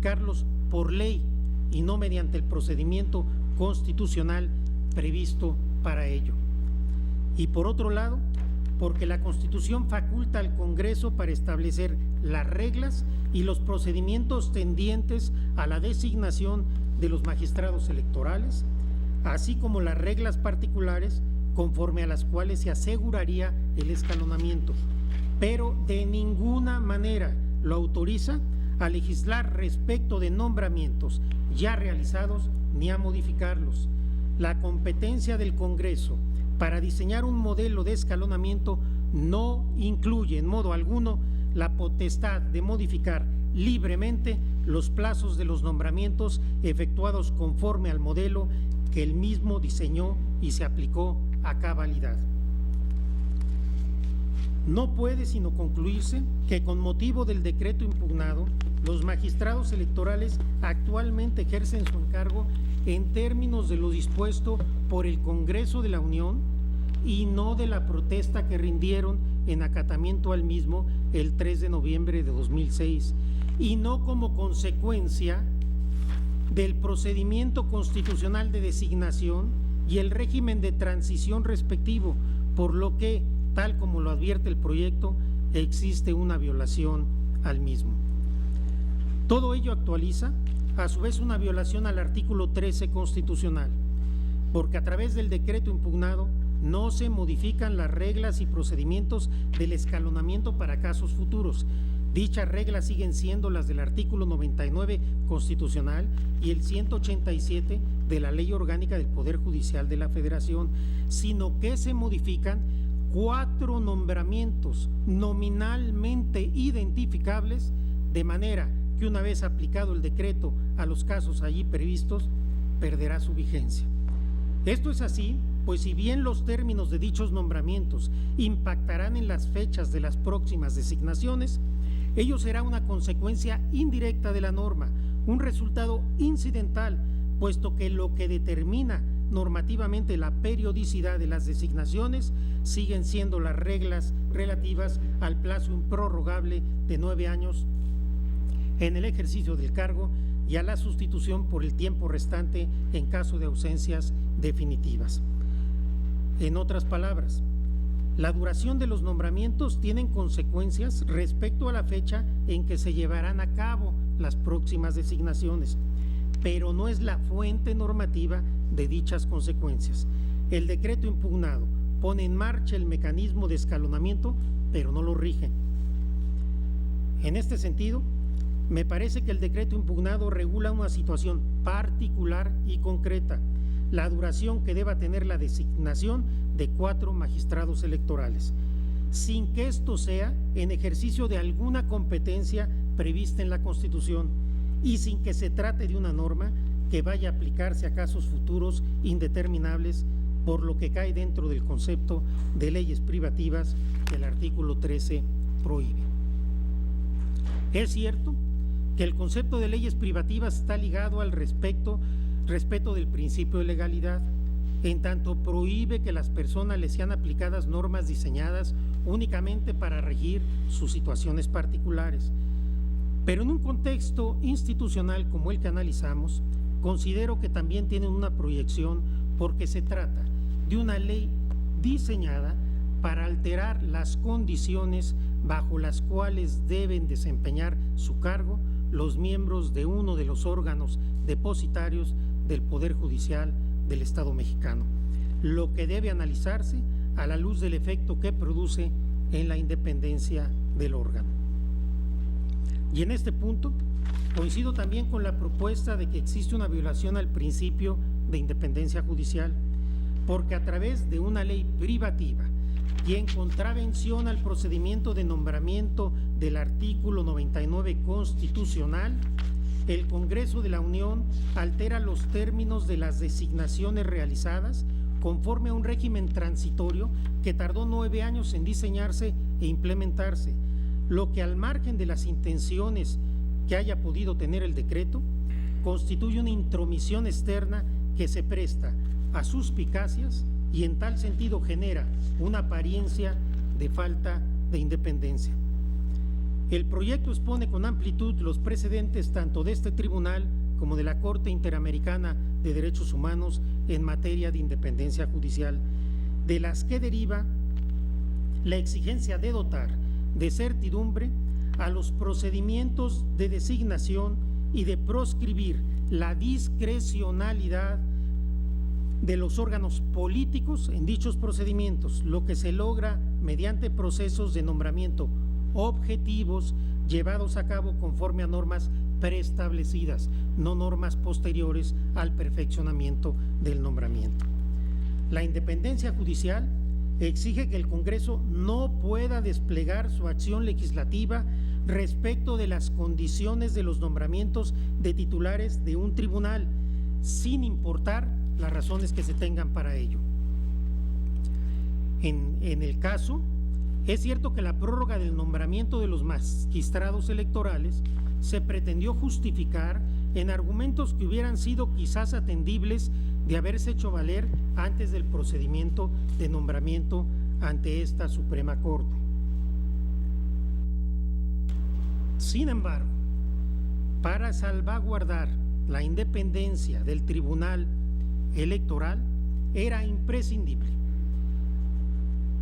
Carlos, por ley y no mediante el procedimiento constitucional previsto para ello. Y por otro lado, porque la Constitución faculta al Congreso para establecer las reglas y los procedimientos tendientes a la designación de los magistrados electorales, así como las reglas particulares conforme a las cuales se aseguraría el escalonamiento, pero de ninguna manera lo autoriza a legislar respecto de nombramientos ya realizados ni a modificarlos. La competencia del Congreso para diseñar un modelo de escalonamiento no incluye en modo alguno la potestad de modificar libremente los plazos de los nombramientos efectuados conforme al modelo que él mismo diseñó y se aplicó a cabalidad. No puede sino concluirse que con motivo del decreto impugnado, los magistrados electorales actualmente ejercen su encargo en términos de lo dispuesto por el Congreso de la Unión y no de la protesta que rindieron en acatamiento al mismo el 3 de noviembre de 2006, y no como consecuencia del procedimiento constitucional de designación y el régimen de transición respectivo, por lo que, tal como lo advierte el proyecto, existe una violación al mismo. Todo ello actualiza, a su vez, una violación al artículo 13 constitucional, porque a través del decreto impugnado no se modifican las reglas y procedimientos del escalonamiento para casos futuros. Dichas reglas siguen siendo las del artículo 99 constitucional y el 187 de la Ley Orgánica del Poder Judicial de la Federación, sino que se modifican 4 nombramientos nominalmente identificables, de manera que una vez aplicado el decreto a los casos allí previstos, perderá su vigencia. Esto es así, pues si bien los términos de dichos nombramientos impactarán en las fechas de las próximas designaciones, ello será una consecuencia indirecta de la norma, un resultado incidental, puesto que lo que determina normativamente la periodicidad de las designaciones siguen siendo las reglas relativas al plazo improrrogable de 9 años en el ejercicio del cargo y a la sustitución por el tiempo restante en caso de ausencias definitivas. En otras palabras, la duración de los nombramientos tiene consecuencias respecto a la fecha en que se llevarán a cabo las próximas designaciones, pero no es la fuente normativa de dichas consecuencias. El decreto impugnado pone en marcha el mecanismo de escalonamiento, pero no lo rige. En este sentido, me parece que el decreto impugnado regula una situación particular y concreta, la duración que deba tener la designación de 4 magistrados electorales, sin que esto sea en ejercicio de alguna competencia prevista en la Constitución y sin que se trate de una norma que vaya a aplicarse a casos futuros indeterminables, por lo que cae dentro del concepto de leyes privativas que el artículo 13 prohíbe. Es cierto que el concepto de leyes privativas está ligado al respeto del principio de legalidad, en tanto prohíbe que a las personas les sean aplicadas normas diseñadas únicamente para regir sus situaciones particulares. Pero en un contexto institucional como el que analizamos, considero que también tienen una proyección porque se trata de una ley diseñada para alterar las condiciones bajo las cuales deben desempeñar su cargo los miembros de uno de los órganos depositarios del Poder Judicial del Estado mexicano, lo que debe analizarse a la luz del efecto que produce en la independencia del órgano. Y en este punto coincido también con la propuesta de que existe una violación al principio de independencia judicial, porque a través de una ley privativa y en contravención al procedimiento de nombramiento del artículo 99 constitucional, el Congreso de la Unión altera los términos de las designaciones realizadas conforme a un régimen transitorio que tardó 9 años en diseñarse e implementarse, lo que al margen de las intenciones que haya podido tener el decreto, constituye una intromisión externa que se presta a suspicacias y en tal sentido genera una apariencia de falta de independencia. El proyecto expone con amplitud los precedentes tanto de este tribunal como de la Corte Interamericana de Derechos Humanos en materia de independencia judicial, de las que deriva la exigencia de dotar de certidumbre a los procedimientos de designación y de proscribir la discrecionalidad de los órganos políticos en dichos procedimientos, lo que se logra mediante procesos de nombramiento objetivos llevados a cabo conforme a normas preestablecidas, no normas posteriores al perfeccionamiento del nombramiento. La independencia judicial exige que el Congreso no pueda desplegar su acción legislativa respecto de las condiciones de los nombramientos de titulares de un tribunal, sin importar las razones que se tengan para ello. En el caso, es cierto que la prórroga del nombramiento de los magistrados electorales se pretendió justificar en argumentos que hubieran sido quizás atendibles de haberse hecho valer antes del procedimiento de nombramiento ante esta Suprema Corte. Sin embargo, para salvaguardar la independencia del Tribunal Electoral, era imprescindible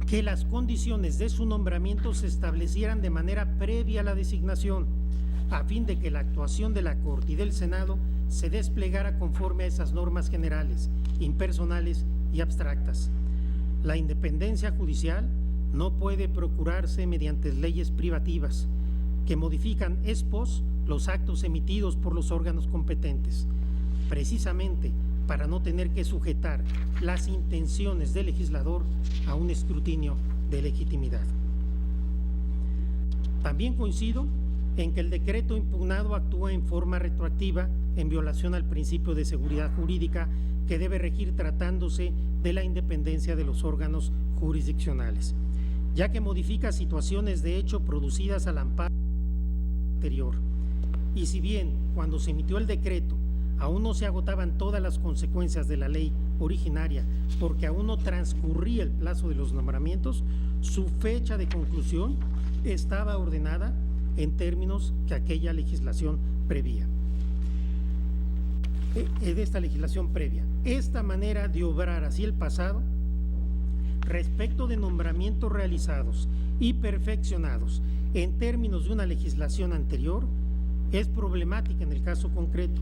que las condiciones de su nombramiento se establecieran de manera previa a la designación, a fin de que la actuación de la Corte y del Senado se desplegara conforme a esas normas generales, impersonales y abstractas. La independencia judicial no puede procurarse mediante leyes privativas que modifican ex post los actos emitidos por los órganos competentes, precisamente para no tener que sujetar las intenciones del legislador a un escrutinio de legitimidad. También coincido en que el decreto impugnado actúa en forma retroactiva en violación al principio de seguridad jurídica que debe regir tratándose de la independencia de los órganos jurisdiccionales, ya que modifica situaciones de hecho producidas al amparo anterior. Y si bien cuando se emitió el decreto aún no se agotaban todas las consecuencias de la ley originaria porque aún no transcurría el plazo de los nombramientos, su fecha de conclusión estaba ordenada en términos que aquella legislación previa. De esta legislación previa. Esta manera de obrar hacia el pasado respecto de nombramientos realizados y perfeccionados en términos de una legislación anterior es problemática en el caso concreto,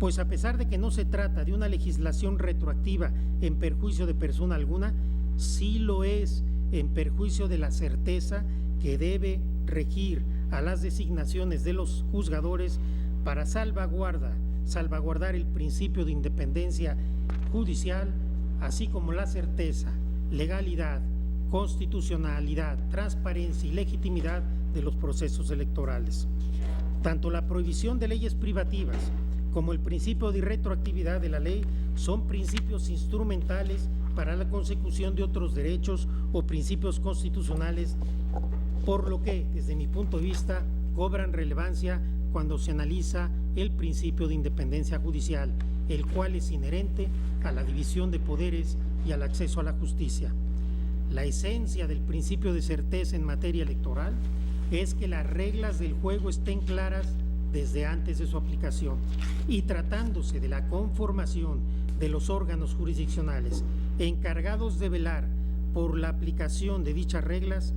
pues a pesar de que no se trata de una legislación retroactiva en perjuicio de persona alguna, sí lo es en perjuicio de la certeza que debe regir a las designaciones de los juzgadores para salvaguardar el principio de independencia judicial, así como la certeza, legalidad, constitucionalidad, transparencia y legitimidad de los procesos electorales. Tanto la prohibición de leyes privativas como el principio de retroactividad de la ley son principios instrumentales para la consecución de otros derechos o principios constitucionales, por lo que, desde mi punto de vista, cobran relevancia cuando se analiza el principio de independencia judicial, el cual es inherente a la división de poderes y al acceso a la justicia. La esencia del principio de certeza en materia electoral es que las reglas del juego estén claras desde antes de su aplicación, y tratándose de la conformación de los órganos jurisdiccionales encargados de velar por la aplicación de dichas reglas,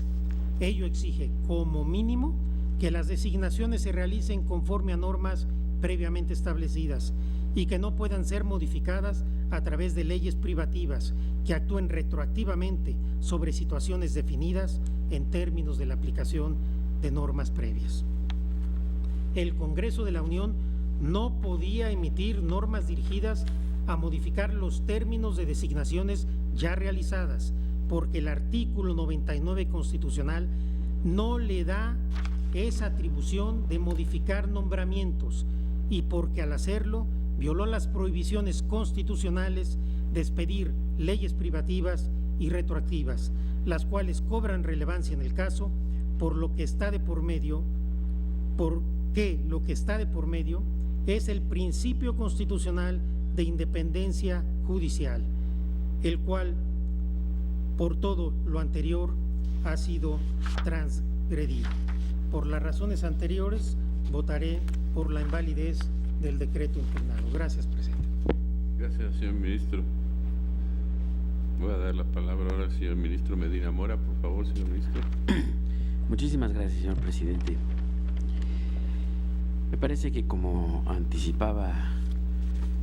ello exige como mínimo que las designaciones se realicen conforme a normas previamente establecidas y que no puedan ser modificadas a través de leyes privativas que actúen retroactivamente sobre situaciones definidas en términos de la aplicación de normas previas. El Congreso de la Unión no podía emitir normas dirigidas a modificar los términos de designaciones ya realizadas, porque el artículo 99 constitucional no le da esa atribución de modificar nombramientos y porque al hacerlo violó las prohibiciones constitucionales de expedir leyes privativas y retroactivas, las cuales cobran relevancia en el caso porque lo que está de por medio es el principio constitucional de independencia judicial, el cual, por todo lo anterior, ha sido transgredido. Por las razones anteriores, votaré por la invalidez del decreto impugnado. Gracias, presidente. Gracias, señor ministro. Voy a dar la palabra ahora al señor ministro Medina Mora. Por favor, señor ministro. Muchísimas gracias, señor presidente. Me parece que, como anticipaba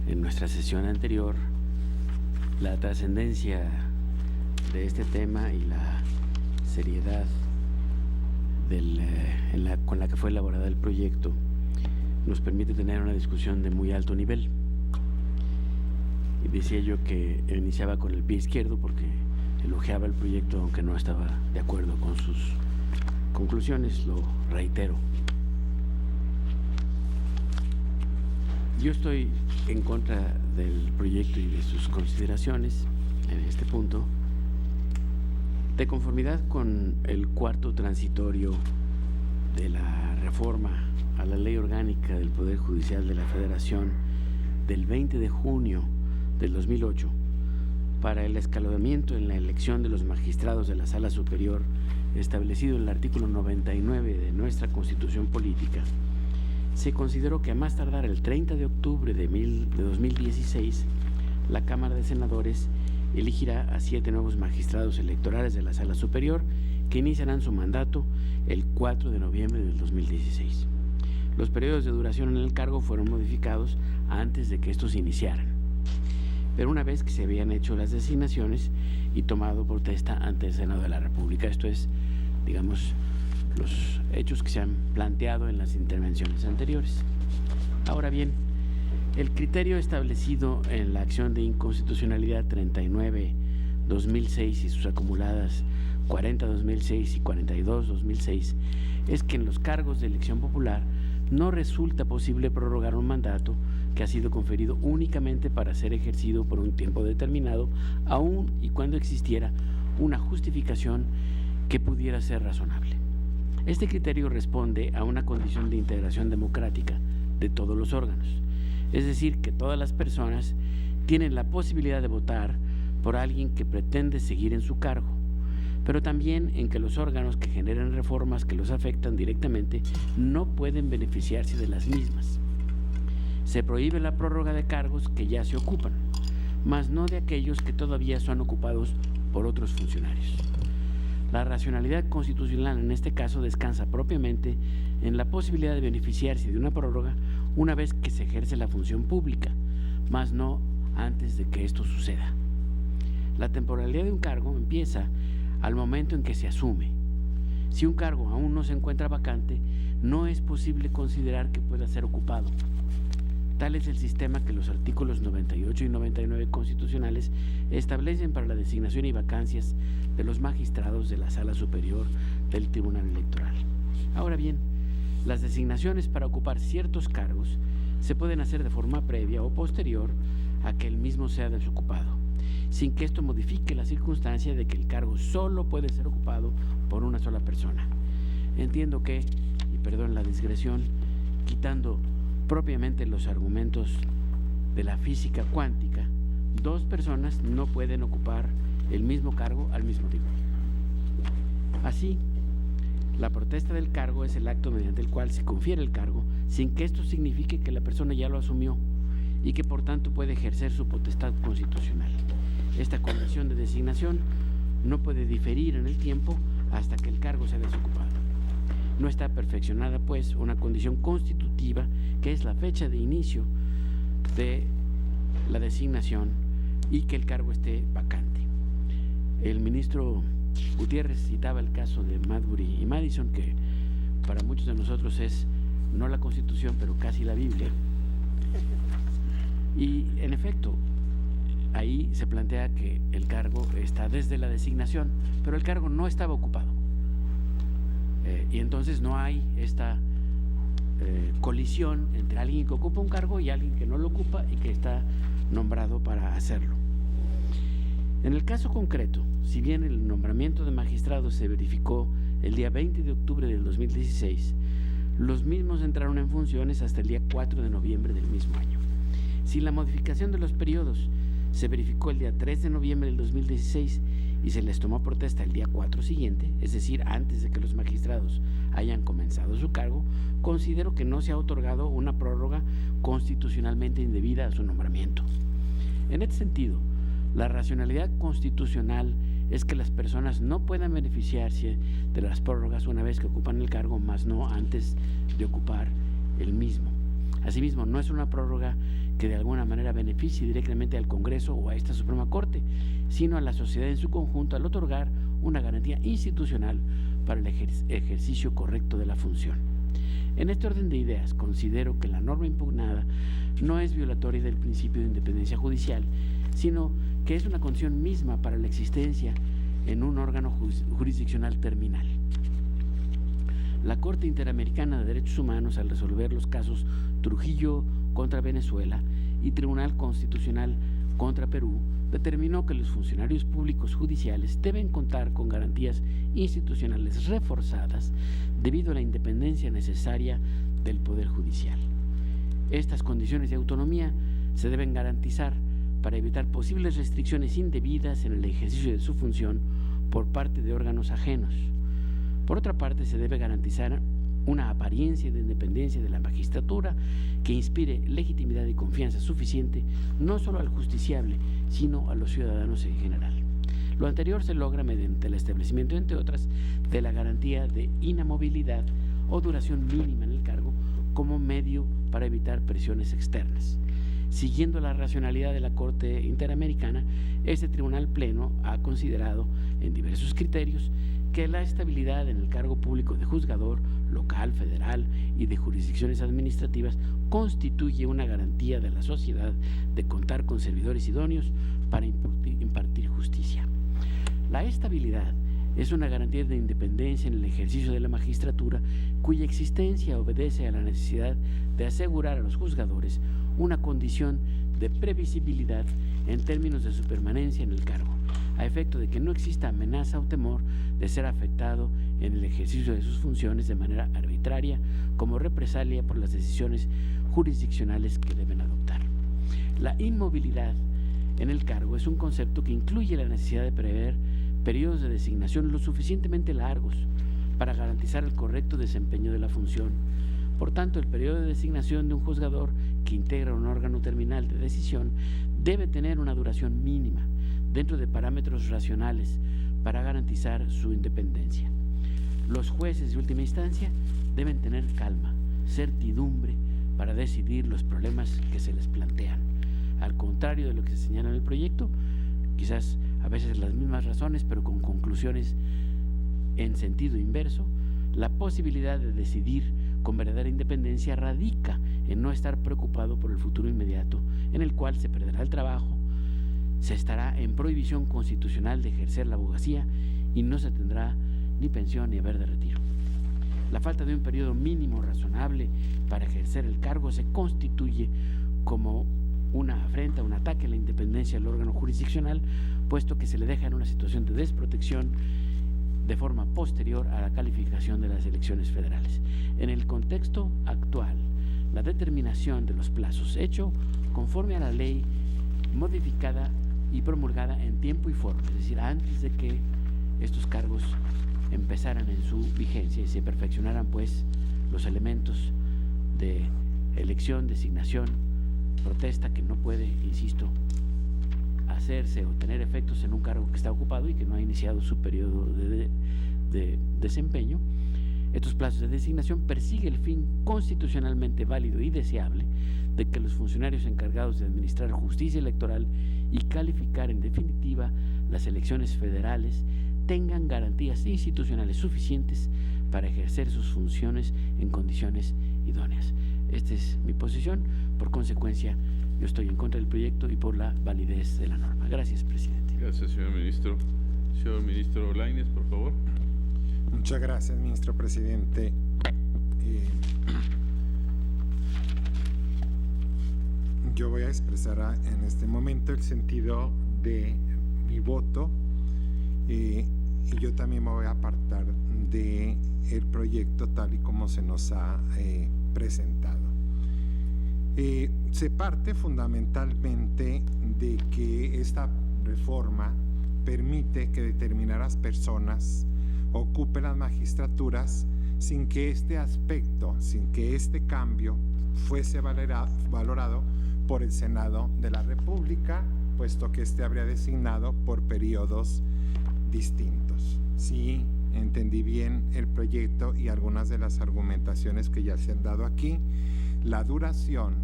en nuestra sesión anterior, la trascendencia de este tema y la seriedad con la que fue elaborado el proyecto nos permite tener una discusión de muy alto nivel. Y decía yo que iniciaba con el pie izquierdo porque elogiaba el proyecto, aunque no estaba de acuerdo con sus conclusiones, lo reitero. Yo estoy en contra del proyecto y de sus consideraciones en este punto, de conformidad con el cuarto transitorio de la reforma a la Ley Orgánica del Poder Judicial de la Federación del 20 de junio del 2008 para el escalonamiento en la elección de los magistrados de la Sala Superior establecido en el artículo 99 de nuestra Constitución Política, se consideró que a más tardar el 30 de octubre de 2016, la Cámara de Senadores elegirá a 7 nuevos magistrados electorales de la Sala Superior que iniciarán su mandato el 4 de noviembre del 2016. Los periodos de duración en el cargo fueron modificados antes de que estos iniciaran, pero una vez que se habían hecho las designaciones y tomado protesta ante el Senado de la República. Esto es, digamos, los hechos que se han planteado en las intervenciones anteriores. Ahora bien, el criterio establecido en la acción de inconstitucionalidad 39/2006 y sus acumuladas 40/2006 y 42/2006 es que en los cargos de elección popular no resulta posible prorrogar un mandato que ha sido conferido únicamente para ser ejercido por un tiempo determinado, aun y cuando existiera una justificación que pudiera ser razonable. Este criterio responde a una condición de integración democrática de todos los órganos, es decir, que todas las personas tienen la posibilidad de votar por alguien que pretende seguir en su cargo, pero también en que los órganos que generen reformas que los afectan directamente no pueden beneficiarse de las mismas. Se prohíbe la prórroga de cargos que ya se ocupan, mas no de aquellos que todavía son ocupados por otros funcionarios. La racionalidad constitucional en este caso descansa propiamente en la posibilidad de beneficiarse de una prórroga una vez que se ejerce la función pública, mas no antes de que esto suceda. La temporalidad de un cargo empieza al momento en que se asume. Si un cargo aún no se encuentra vacante, no es posible considerar que pueda ser ocupado. Tal es el sistema que los artículos 98 y 99 constitucionales establecen para la designación y vacancias de los magistrados de la Sala Superior del Tribunal Electoral. Ahora bien, las designaciones para ocupar ciertos cargos se pueden hacer de forma previa o posterior a que el mismo sea desocupado, sin que esto modifique la circunstancia de que el cargo solo puede ser ocupado por una sola persona. Entiendo que, y perdón la digresión, quitando propiamente los argumentos de la física cuántica, dos personas no pueden ocupar el mismo cargo al mismo tiempo. Así, la protesta del cargo es el acto mediante el cual se confiere el cargo sin que esto signifique que la persona ya lo asumió y que por tanto puede ejercer su potestad constitucional. Esta condición de designación no puede diferir en el tiempo hasta que el cargo sea desocupado. No está perfeccionada, pues, una condición constitutiva que es la fecha de inicio de la designación y que el cargo esté vacante. El ministro Gutiérrez citaba el caso de Marbury y Madison, que para muchos de nosotros es no la Constitución, pero casi la Biblia. Y en efecto, ahí se plantea que el cargo está desde la designación, pero el cargo no estaba ocupado. Y entonces no hay esta colisión entre alguien que ocupa un cargo y alguien que no lo ocupa y que está nombrado para hacerlo. En el caso concreto, si bien el nombramiento de magistrados se verificó el día 20 de octubre del 2016, los mismos entraron en funciones hasta el día 4 de noviembre del mismo año. Si la modificación de los periodos se verificó el día 3 de noviembre del 2016 y se les tomó protesta el día 4 siguiente, es decir, antes de que los magistrados hayan comenzado su cargo, considero que no se ha otorgado una prórroga constitucionalmente indebida a su nombramiento. En este sentido, la racionalidad constitucional es que las personas no puedan beneficiarse de las prórrogas una vez que ocupan el cargo, más no antes de ocupar el mismo. Asimismo, no es una prórroga que de alguna manera beneficie directamente al Congreso o a esta Suprema Corte, sino a la sociedad en su conjunto al otorgar una garantía institucional para el ejercicio correcto de la función. En este orden de ideas, considero que la norma impugnada no es violatoria del principio de independencia judicial, sino que es una condición misma para la existencia en un órgano jurisdiccional terminal. La Corte Interamericana de Derechos Humanos, al resolver los casos Trujillo contra Venezuela y Tribunal Constitucional contra Perú, determinó que los funcionarios públicos judiciales deben contar con garantías institucionales reforzadas debido a la independencia necesaria del Poder Judicial. Estas condiciones de autonomía se deben garantizar para evitar posibles restricciones indebidas en el ejercicio de su función por parte de órganos ajenos. Por otra parte, se debe garantizar una apariencia de independencia de la magistratura que inspire legitimidad y confianza suficiente no solo al justiciable, sino a los ciudadanos en general. Lo anterior se logra mediante el establecimiento, entre otras, de la garantía de inamovilidad o duración mínima en el cargo como medio para evitar presiones externas. Siguiendo la racionalidad de la Corte Interamericana, este Tribunal Pleno ha considerado en diversos criterios que la estabilidad en el cargo público de juzgador local, federal y de jurisdicciones administrativas constituye una garantía de la sociedad de contar con servidores idóneos para impartir justicia. La estabilidad es una garantía de independencia en el ejercicio de la magistratura cuya existencia obedece a la necesidad de asegurar a los juzgadores una condición de previsibilidad en términos de su permanencia en el cargo, a efecto de que no exista amenaza o temor de ser afectado en el ejercicio de sus funciones de manera arbitraria como represalia por las decisiones jurisdiccionales que deben adoptar. La inmovilidad en el cargo es un concepto que incluye la necesidad de prever periodos de designación lo suficientemente largos para garantizar el correcto desempeño de la función. Por tanto, el periodo de designación de un juzgador que integra un órgano terminal de decisión debe tener una duración mínima, dentro de parámetros racionales, para garantizar su independencia. Los jueces de última instancia deben tener calma, certidumbre para decidir los problemas que se les plantean. Al contrario de lo que se señala en el proyecto, quizás a veces las mismas razones, pero con conclusiones en sentido inverso, la posibilidad de decidir con verdadera independencia radica en no estar preocupado por el futuro inmediato, en el cual se perderá el trabajo, se estará en prohibición constitucional de ejercer la abogacía y no se tendrá ni pensión ni haber de retiro. La falta de un periodo mínimo razonable para ejercer el cargo se constituye como una afrenta, un ataque a la independencia del órgano jurisdiccional, puesto que se le deja en una situación de desprotección de forma posterior a la calificación de las elecciones federales. En el contexto actual, la determinación de los plazos hecho conforme a la ley modificada y promulgada en tiempo y forma, es decir, antes de que estos cargos empezaran en su vigencia y se perfeccionaran pues los elementos de elección, designación, protesta que no puede, insisto, hacerse o tener efectos en un cargo que está ocupado y que no ha iniciado su periodo de desempeño. Estos plazos de designación persigue el fin constitucionalmente válido y deseable de que los funcionarios encargados de administrar justicia electoral y calificar en definitiva las elecciones federales tengan garantías institucionales suficientes para ejercer sus funciones en condiciones idóneas. Esta es mi posición. Por consecuencia, yo estoy en contra del proyecto y por la validez de la norma. Gracias, presidente. Gracias, señor ministro. Señor ministro Lainez, por favor. Muchas gracias, ministro presidente. Yo voy a expresar en este momento el sentido de mi voto y yo también me voy a apartar de el proyecto tal y como se nos ha presentado. Se parte fundamentalmente de que esta reforma permite que determinadas personas ocupen las magistraturas sin que este aspecto, sin que este cambio fuese valorado por el Senado de la República, puesto que este habría designado por periodos distintos. Sí, entendí bien el proyecto y algunas de las argumentaciones que ya se han dado aquí. La duración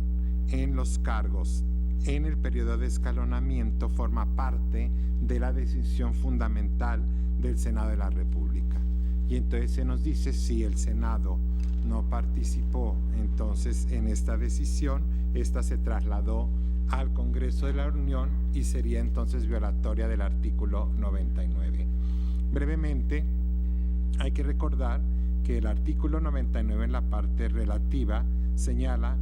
en los cargos en el periodo de escalonamiento forma parte de la decisión fundamental del Senado de la República. Y entonces se nos dice si el Senado no participó entonces en esta decisión, esta se trasladó al Congreso de la Unión y sería entonces violatoria del artículo 99. Brevemente, hay que recordar que el artículo 99 en la parte relativa señala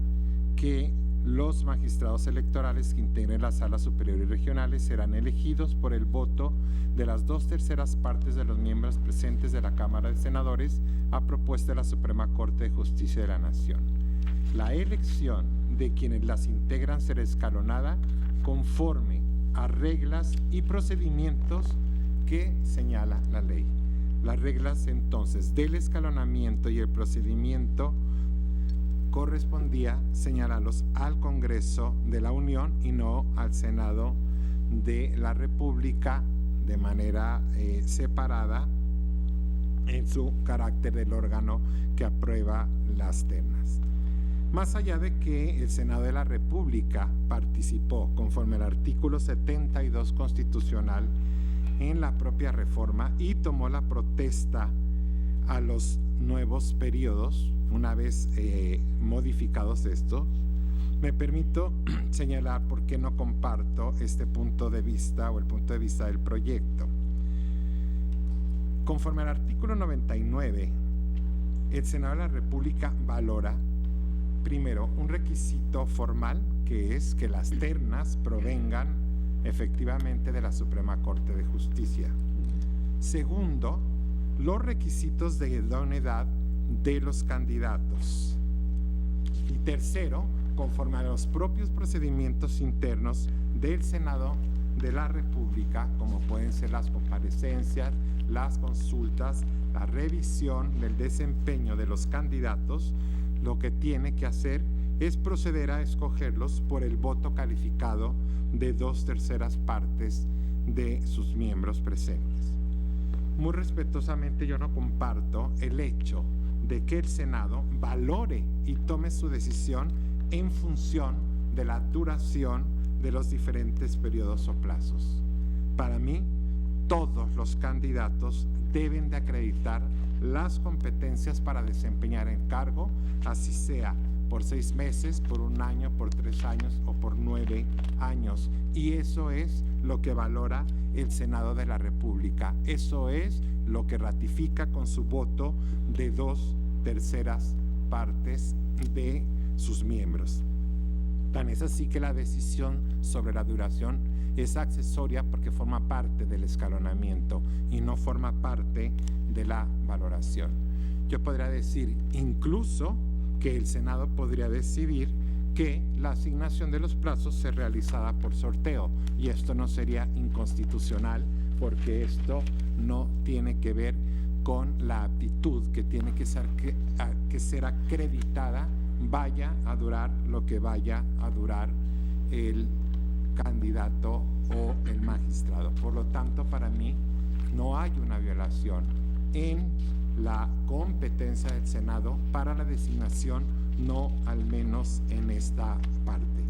que los magistrados electorales que integren las salas superiores y regionales serán elegidos por el voto de las 2/3 partes de los miembros presentes de la Cámara de Senadores a propuesta de la Suprema Corte de Justicia de la Nación. La elección de quienes las integran será escalonada conforme a reglas y procedimientos que señala la ley. Las reglas entonces del escalonamiento y el procedimiento correspondía señalarlos al Congreso de la Unión y no al Senado de la República de manera separada en su carácter del órgano que aprueba las ternas. Más allá de que el Senado de la República participó conforme al artículo 72 constitucional en la propia reforma y tomó la protesta a los nuevos periodos, una vez modificados estos, me permito señalar por qué no comparto este punto de vista o el punto de vista del proyecto. Conforme al artículo 99, el Senado de la República valora, primero, un requisito formal, que es que las ternas provengan efectivamente de la Suprema Corte de Justicia. Segundo, los requisitos de idoneidad de los candidatos. Y tercero, conforme a los propios procedimientos internos del Senado de la República, como pueden ser las comparecencias, las consultas, la revisión del desempeño de los candidatos, lo que tiene que hacer es proceder a escogerlos por el voto calificado de 2/3 partes de sus miembros presentes. Muy respetuosamente yo no comparto el hecho de que el Senado valore y tome su decisión en función de la duración de los diferentes periodos o plazos. Para mí, todos los candidatos deben de acreditar las competencias para desempeñar el cargo, así sea por 6 meses, por 1 año, por 3 años o por 9 años. Y eso es lo que valora el Senado de la República. Eso es lo que ratifica con su voto de 2/3 partes de sus miembros. Tan es así que la decisión sobre la duración es accesoria porque forma parte del escalonamiento y no forma parte de la valoración. Yo podría decir incluso que el Senado podría decidir que la asignación de los plazos se realizara por sorteo, y esto no sería inconstitucional porque esto no tiene que ver con la aptitud que tiene que ser acreditada, vaya a durar lo que vaya a durar el candidato o el magistrado. Por lo tanto, para mí no hay una violación en la competencia del Senado para la designación, no al menos en esta parte.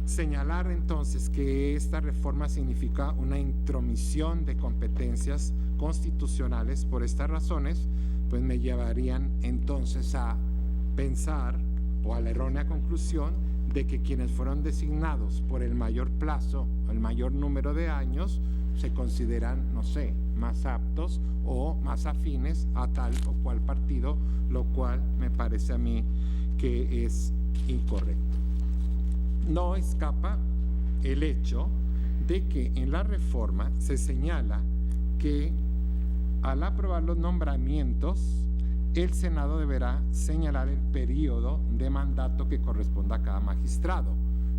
Señalar entonces que esta reforma significa una intromisión de competencias constitucionales por estas razones, pues me llevarían entonces a pensar o a la errónea conclusión de que quienes fueron designados por el mayor plazo, el mayor número de años, se consideran, no sé, más aptos o más afines a tal o cual partido, lo cual me parece a mí que es incorrecto. No escapa el hecho de que en la reforma se señala que al aprobar los nombramientos, el Senado deberá señalar el periodo de mandato que corresponda a cada magistrado.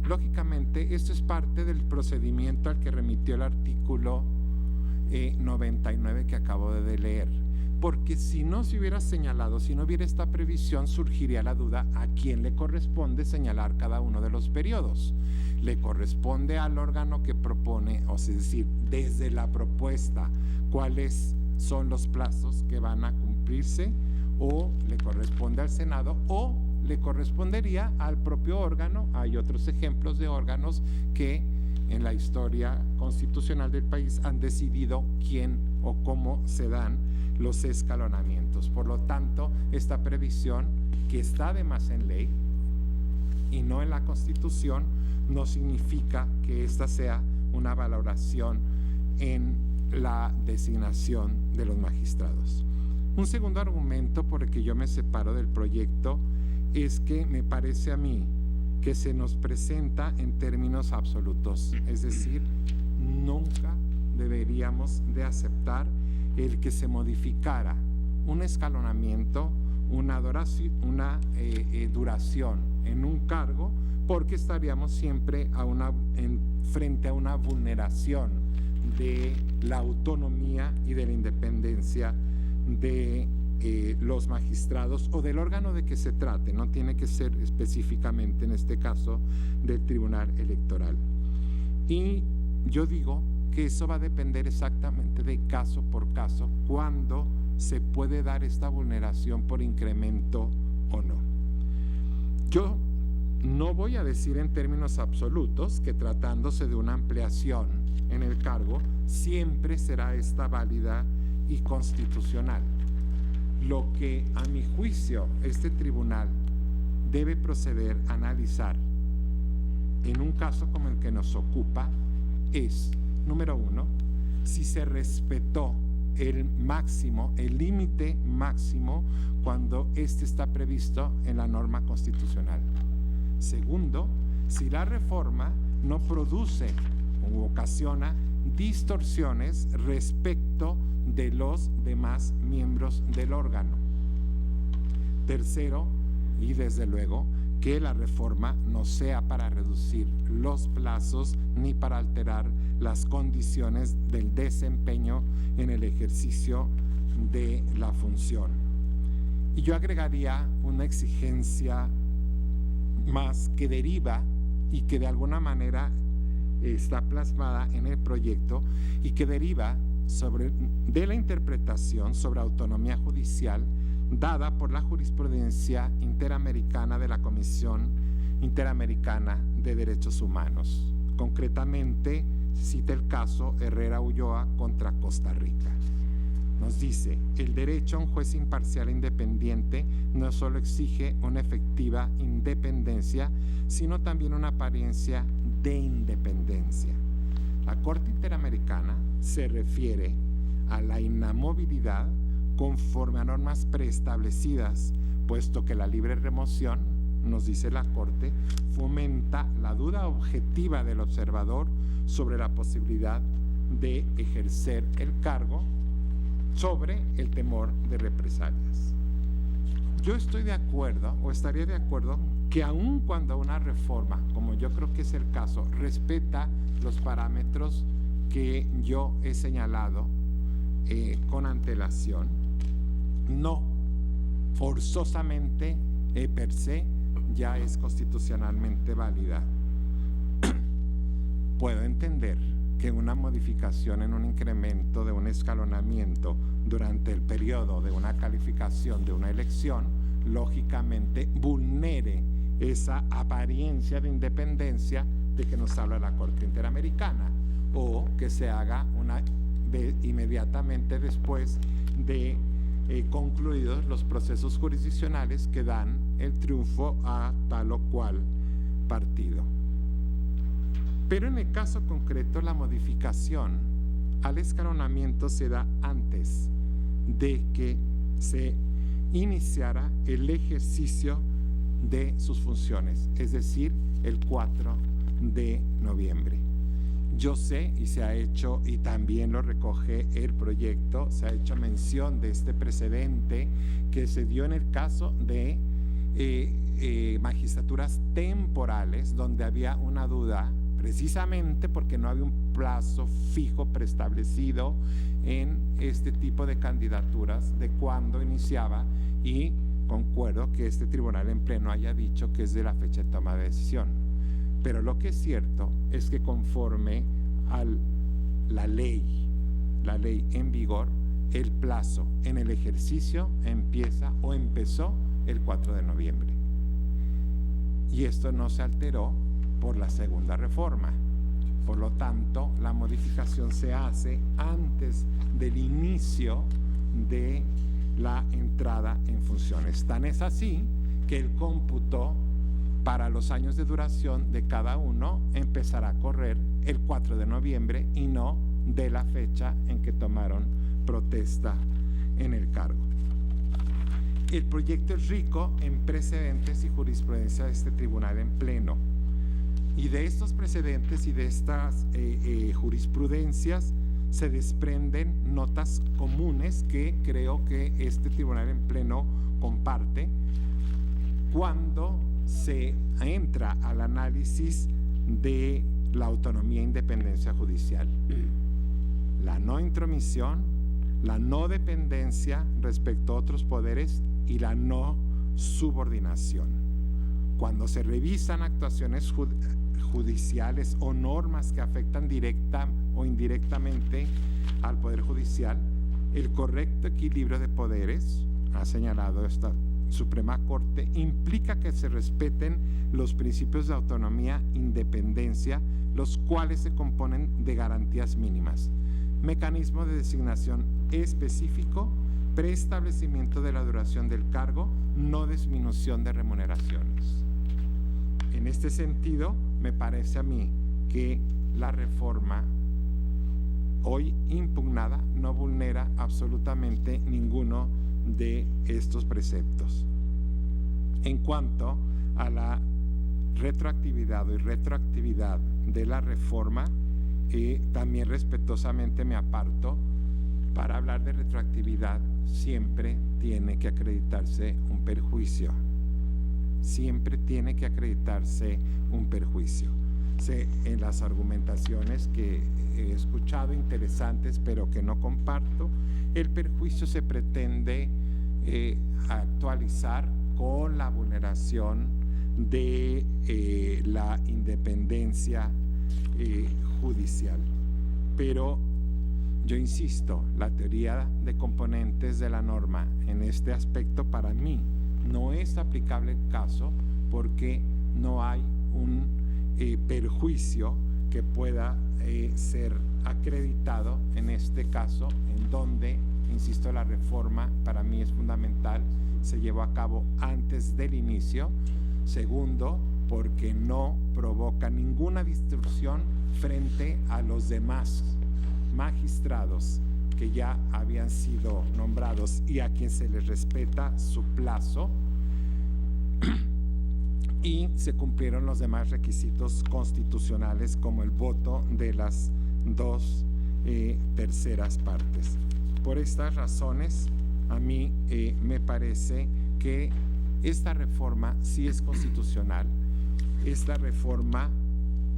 Lógicamente, esto es parte del procedimiento al que remitió el artículo 99 que acabo de leer. Porque si no se hubiera señalado, si no hubiera esta previsión, surgiría la duda a quién le corresponde señalar cada uno de los periodos. Le corresponde al órgano que propone, o sea, es decir, desde la propuesta, cuáles son los plazos que van a cumplirse, o le corresponde al Senado, o le correspondería al propio órgano. Hay otros ejemplos de órganos que en la historia constitucional del país han decidido quién o cómo se dan los escalonamientos. Por lo tanto, esta previsión, que está además en ley y no en la Constitución, no significa que esta sea una valoración en la designación de los magistrados. Un segundo argumento por el que yo me separo del proyecto es que me parece a mí que se nos presenta en términos absolutos, es decir, nunca deberíamos de aceptar el que se modificara un escalonamiento, una duración en un cargo, porque estaríamos siempre frente a una vulneración de la autonomía y de la independencia de los magistrados o del órgano de que se trate. No tiene que ser específicamente, en este caso, del Tribunal Electoral. Y yo digo que eso va a depender exactamente de caso por caso, cuándo se puede dar esta vulneración por incremento o no. Yo no voy a decir en términos absolutos que tratándose de una ampliación en el cargo, siempre será esta válida y constitucional. Lo que a mi juicio este tribunal debe proceder a analizar en un caso como el que nos ocupa es, número uno, si se respetó el límite máximo cuando este está previsto en la norma constitucional. Segundo, si la reforma no produce o ocasiona distorsiones respecto de los demás miembros del órgano. Tercero, y desde luego, que la reforma no sea para reducir los plazos ni para alterar las condiciones del desempeño en el ejercicio de la función. Y yo agregaría una exigencia más que deriva y que de alguna manera está plasmada en el proyecto y que deriva de la interpretación sobre autonomía judicial dada por la jurisprudencia interamericana de la Comisión Interamericana de Derechos Humanos. Concretamente, cita el caso Herrera Ulloa contra Costa Rica. Nos dice, el derecho a un juez imparcial e independiente no solo exige una efectiva independencia, sino también una apariencia de independencia. La Corte Interamericana se refiere a la inamovilidad conforme a normas preestablecidas, puesto que la libre remoción, nos dice la Corte, fomenta la duda objetiva del observador sobre la posibilidad de ejercer el cargo sobre el temor de represalias. Yo estoy de acuerdo, o estaría de acuerdo, que aun cuando una reforma, como yo creo que es el caso, respeta los parámetros que yo he señalado con antelación, no forzosamente per se ya es constitucionalmente válida. Puedo entender que una modificación en un incremento de un escalonamiento durante el periodo de una calificación de una elección, lógicamente vulnere esa apariencia de independencia de que nos habla la Corte Interamericana, o que se haga inmediatamente después de concluidos los procesos jurisdiccionales que dan el triunfo a tal o cual partido. Pero en el caso concreto, la modificación al escalonamiento se da antes de que se iniciara el ejercicio de sus funciones, es decir, el 4 de noviembre. Yo sé, y se ha hecho, y también lo recoge el proyecto, se ha hecho mención de este precedente que se dio en el caso de magistraturas temporales, donde había una duda precisamente porque no había un plazo fijo preestablecido en este tipo de candidaturas de cuándo iniciaba, y concuerdo que este tribunal en pleno haya dicho que es de la fecha de toma de decisión. Pero lo que es cierto es que conforme a la ley en vigor, el plazo en el ejercicio empieza o empezó el 4 de noviembre. Y esto no se alteró por la segunda reforma. Por lo tanto, la modificación se hace antes del inicio de la entrada en funciones. Tan es así que el cómputo para los años de duración de cada uno empezará a correr el 4 de noviembre y no de la fecha en que tomaron protesta en el cargo. El proyecto es rico en precedentes y jurisprudencia de este tribunal en pleno. Y de estos precedentes y de estas jurisprudencias se desprenden notas comunes que creo que este tribunal en pleno comparte cuando se entra al análisis de la autonomía e independencia judicial. La no intromisión, la no dependencia respecto a otros poderes y la no subordinación. Cuando se revisan actuaciones judiciales o normas que afectan directa o indirectamente al Poder Judicial, el correcto equilibrio de poderes, ha señalado esta Suprema Corte, implica que se respeten los principios de autonomía e independencia, los cuales se componen de garantías mínimas, mecanismo de designación específico, preestablecimiento de la duración del cargo, no disminución de remuneraciones. En este sentido, me parece a mí que la reforma hoy impugnada no vulnera absolutamente ninguno de estos preceptos. En cuanto a la retroactividad o irretroactividad de la reforma, también respetuosamente me aparto. Para hablar de retroactividad siempre tiene que acreditarse un perjuicio. Siempre tiene que acreditarse un perjuicio. En las argumentaciones que he escuchado interesantes pero que no comparto, el perjuicio se pretende actualizar con la vulneración de la independencia judicial. Pero yo insisto, la teoría de componentes de la norma en este aspecto para mí no es aplicable el caso porque no hay un perjuicio que pueda ser acreditado en este caso, en donde, insisto, la reforma para mí es fundamental, se llevó a cabo antes del inicio. Segundo, porque no provoca ninguna distorsión frente a los demás magistrados que ya habían sido nombrados y a quien se les respeta su plazo y se cumplieron los demás requisitos constitucionales como el voto de las 2 terceras partes. Por estas razones, a mí me parece que esta reforma sí es constitucional. Esta reforma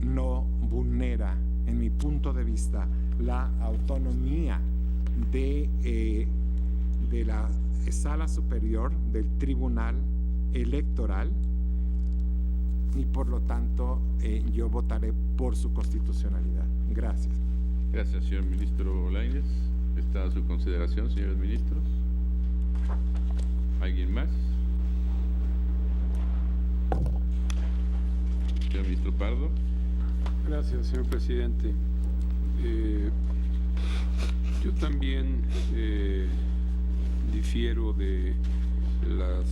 no vulnera, en mi punto de vista, la autonomía de la Sala Superior del Tribunal Electoral y por lo tanto yo votaré por su constitucionalidad. Gracias. Gracias, señor ministro Lainez. Está a su consideración, señores ministros. ¿Alguien más? Señor ministro Pardo. Gracias, señor presidente. Yo también difiero de las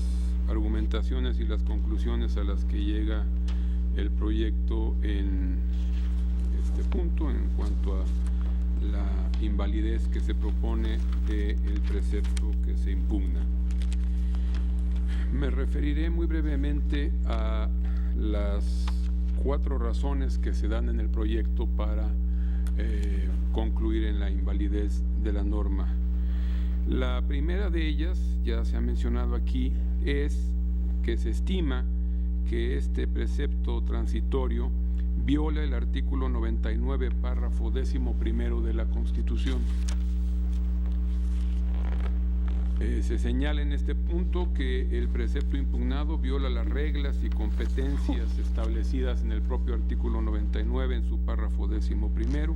argumentaciones y las conclusiones a las que llega el proyecto en este punto en cuanto a la invalidez que se propone del precepto que se impugna. Me referiré muy brevemente a las 4 razones que se dan en el proyecto para concluir en la invalidez de la norma. La primera de ellas, ya se ha mencionado aquí, es que se estima que este precepto transitorio viola el artículo 99, párrafo 11º de la Constitución. Se señala en este punto que el precepto impugnado viola las reglas y competencias establecidas en el propio artículo 99 en su párrafo 11º,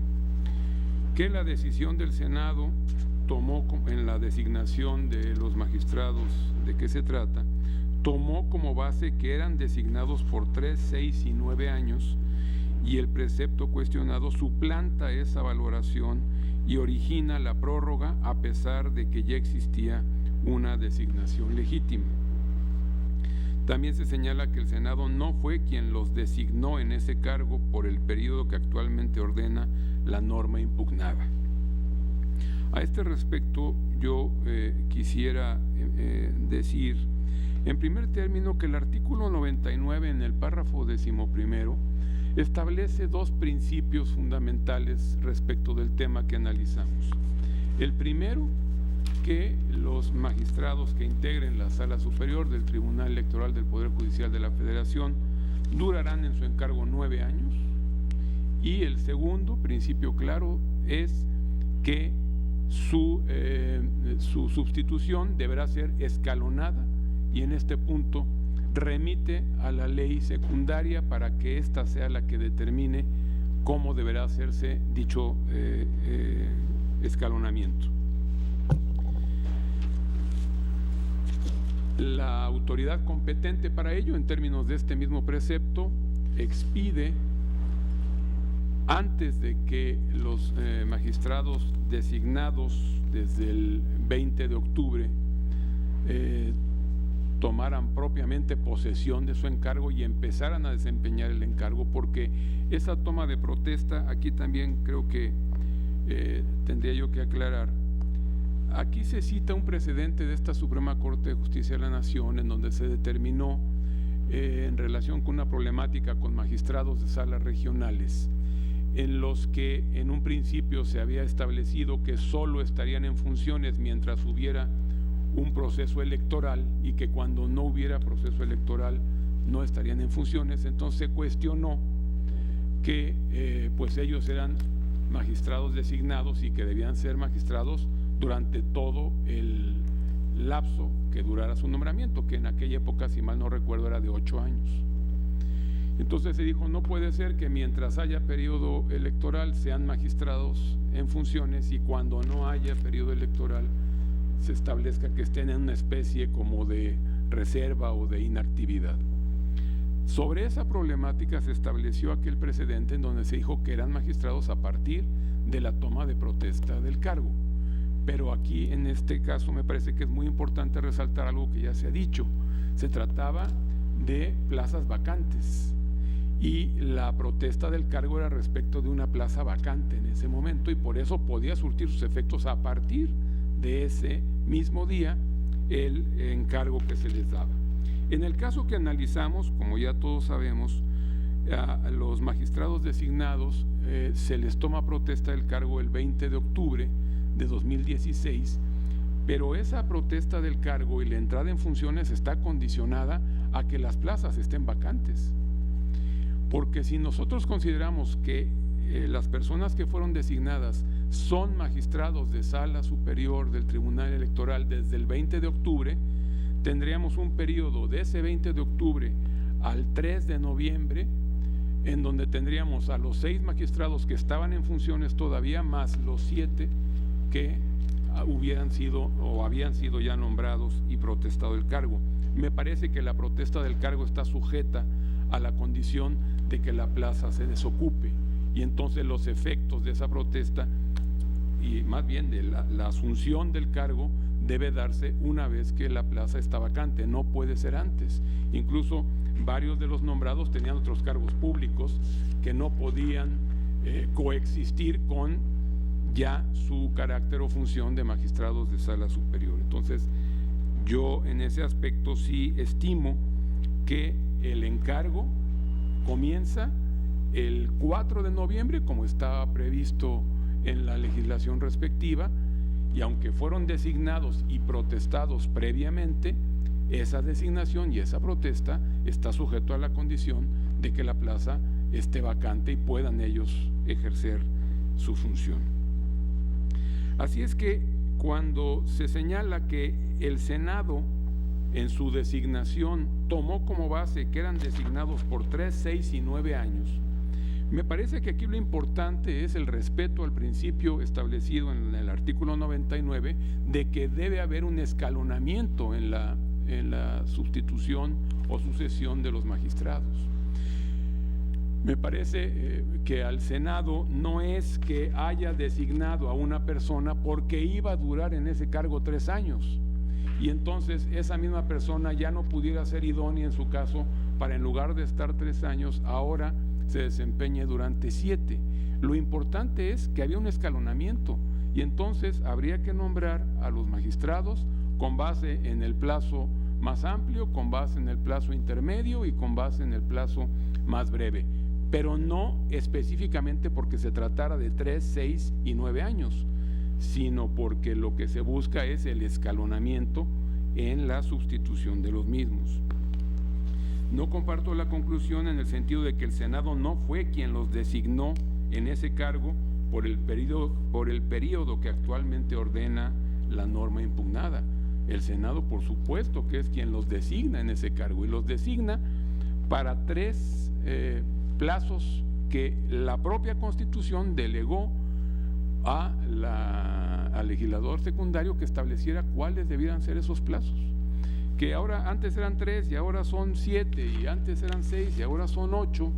que la decisión del Senado tomó en la designación de los magistrados de qué se trata, tomó como base que eran designados por 3, 6 y 9 años, y el precepto cuestionado suplanta esa valoración y origina la prórroga a pesar de que ya existía una designación legítima. También se señala que el Senado no fue quien los designó en ese cargo por el periodo que actualmente ordena la norma impugnada. A este respecto, yo quisiera decir, en primer término, que el artículo 99 en el párrafo 11º establece dos principios fundamentales respecto del tema que analizamos. El primero, que los magistrados que integren la Sala Superior del Tribunal Electoral del Poder Judicial de la Federación durarán en su encargo 9 años. Y el segundo principio claro es que su sustitución deberá ser escalonada, y en este punto remite a la ley secundaria para que ésta sea la que determine cómo deberá hacerse dicho escalonamiento. La autoridad competente para ello, en términos de este mismo precepto, expide, antes de que los magistrados designados desde el 20 de octubre tomaran propiamente posesión de su encargo y empezaran a desempeñar el encargo, porque esa toma de protesta, aquí también creo que tendría yo que aclarar, aquí se cita un precedente de esta Suprema Corte de Justicia de la Nación en donde se determinó en relación con una problemática con magistrados de salas regionales, en los que en un principio se había establecido que solo estarían en funciones mientras hubiera un proceso electoral y que cuando no hubiera proceso electoral no estarían en funciones. Entonces se cuestionó que pues ellos eran magistrados designados y que debían ser magistrados durante todo el lapso que durara su nombramiento, que en aquella época, si mal no recuerdo, era de 8 años. Entonces se dijo, no puede ser que mientras haya periodo electoral sean magistrados en funciones y cuando no haya periodo electoral se establezca que estén en una especie como de reserva o de inactividad. Sobre esa problemática se estableció aquel precedente en donde se dijo que eran magistrados a partir de la toma de protesta del cargo. Pero aquí, en este caso, me parece que es muy importante resaltar algo que ya se ha dicho. Se trataba de plazas vacantes y la protesta del cargo era respecto de una plaza vacante en ese momento, y por eso podía surtir sus efectos a partir de ese mismo día el encargo que se les daba. En el caso que analizamos, como ya todos sabemos, a los magistrados designados se les toma protesta del cargo el 20 de octubre de 2016, pero esa protesta del cargo y la entrada en funciones está condicionada a que las plazas estén vacantes. Porque si nosotros consideramos que las personas que fueron designadas son magistrados de Sala Superior del Tribunal Electoral desde el 20 de octubre, tendríamos un periodo de ese 20 de octubre al 3 de noviembre, en donde tendríamos a los 6 magistrados que estaban en funciones todavía, más los 7 que hubieran sido o habían sido ya nombrados y protestado el cargo. Me parece que la protesta del cargo está sujeta a la condición de que la plaza se desocupe, y entonces los efectos de esa protesta y más bien de la asunción del cargo debe darse una vez que la plaza está vacante, no puede ser antes. Incluso varios de los nombrados tenían otros cargos públicos que no podían coexistir con ya su carácter o función de magistrados de Sala Superior. Entonces, yo en ese aspecto sí estimo que el encargo comienza el 4 de noviembre, como estaba previsto en la legislación respectiva, y aunque fueron designados y protestados previamente, esa designación y esa protesta está sujeto a la condición de que la plaza esté vacante y puedan ellos ejercer su función. Así es que cuando se señala que el Senado en su designación tomó como base que eran designados por 3, 6 y 9 años, me parece que aquí lo importante es el respeto al principio establecido en el artículo 99 de que debe haber un escalonamiento en la sustitución o sucesión de los magistrados. Me parece que al Senado no es que haya designado a una persona porque iba a durar en ese cargo 3 años y entonces esa misma persona ya no pudiera ser idónea en su caso para, en lugar de estar 3 años, ahora se desempeñe durante 7. Lo importante es que había un escalonamiento y entonces habría que nombrar a los magistrados con base en el plazo más amplio, con base en el plazo intermedio y con base en el plazo más breve, pero no específicamente porque se tratara de 3, 6 y 9 años, sino porque lo que se busca es el escalonamiento en la sustitución de los mismos. No comparto la conclusión en el sentido de que el Senado no fue quien los designó en ese cargo por el periodo que actualmente ordena la norma impugnada. El Senado, por supuesto, que es quien los designa en ese cargo y los designa para 3 plazos que la propia Constitución delegó al legislador secundario que estableciera cuáles debieran ser esos plazos, que ahora antes eran 3 y ahora son 7 y antes eran 6 y ahora son 8,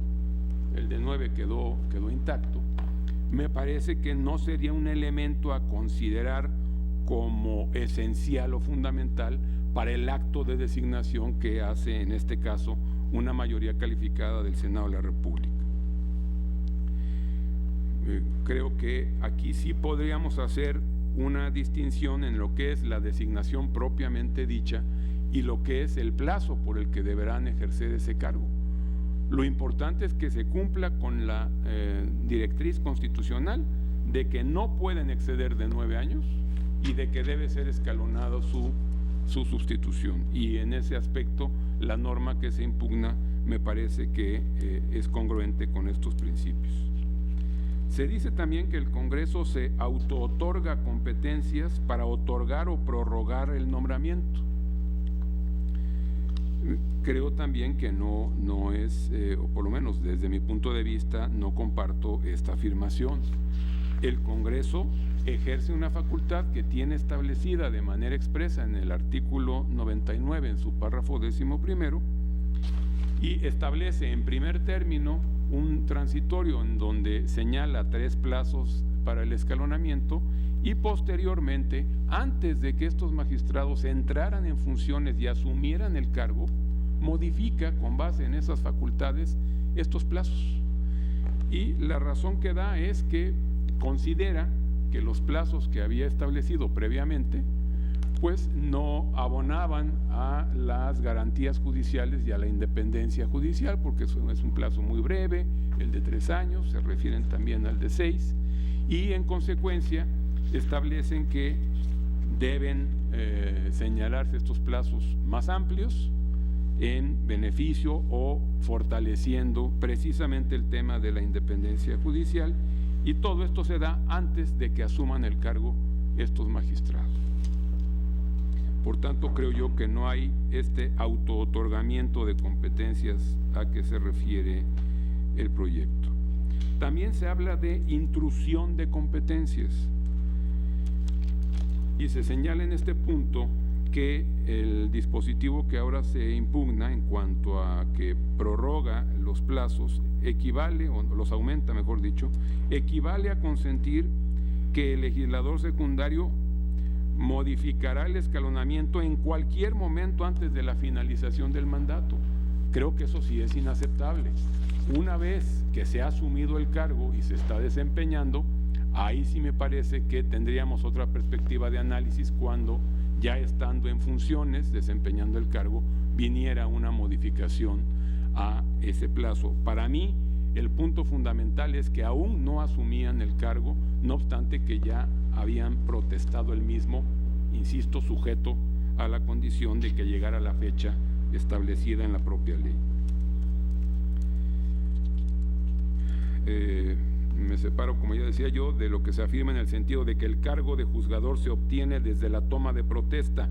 el de 9 quedó intacto. Me parece que no sería un elemento a considerar como esencial o fundamental para el acto de designación que hace en este caso una mayoría calificada del Senado de la República. Creo que aquí sí podríamos hacer una distinción en lo que es la designación propiamente dicha y lo que es el plazo por el que deberán ejercer ese cargo. Lo importante es que se cumpla con la directriz constitucional de que no pueden exceder de 9 años y de que debe ser escalonada su sustitución. Y en ese aspecto, la norma que se impugna me parece que es congruente con estos principios. Se dice también que el Congreso se autootorga competencias para otorgar o prorrogar el nombramiento. Creo también que no es, o por lo menos desde mi punto de vista, no comparto esta afirmación. El Congreso ejerce una facultad que tiene establecida de manera expresa en el artículo 99, en su párrafo 11º, y establece en primer término un transitorio en donde señala 3 plazos para el escalonamiento y posteriormente, antes de que estos magistrados entraran en funciones y asumieran el cargo, modifica con base en esas facultades estos plazos. Y la razón que da es que considera que los plazos que había establecido previamente pues no abonaban a las garantías judiciales y a la independencia judicial, porque eso es un plazo muy breve, el de 3 años, se refieren también al de 6, y en consecuencia establecen que deben señalarse estos plazos más amplios en beneficio o fortaleciendo precisamente el tema de la independencia judicial, y todo esto se da antes de que asuman el cargo estos magistrados. Por tanto, creo yo que no hay este autootorgamiento de competencias a que se refiere el proyecto. También se habla de intrusión de competencias y se señala en este punto que el dispositivo que ahora se impugna en cuanto a que prorroga los plazos equivale, o los aumenta mejor dicho, equivale a consentir que el legislador secundario modificará el escalonamiento en cualquier momento antes de la finalización del mandato. Creo que eso sí es inaceptable. Una vez que se ha asumido el cargo y se está desempeñando, ahí sí me parece que tendríamos otra perspectiva de análisis cuando, ya estando en funciones, desempeñando el cargo, viniera una modificación a ese plazo. Para mí, el punto fundamental es que aún no asumían el cargo, no obstante que ya habían protestado el mismo, insisto, sujeto a la condición de que llegara la fecha establecida en la propia ley. me separo, como ya decía yo, de lo que se afirma en el sentido de que el cargo de juzgador se obtiene desde la toma de protesta.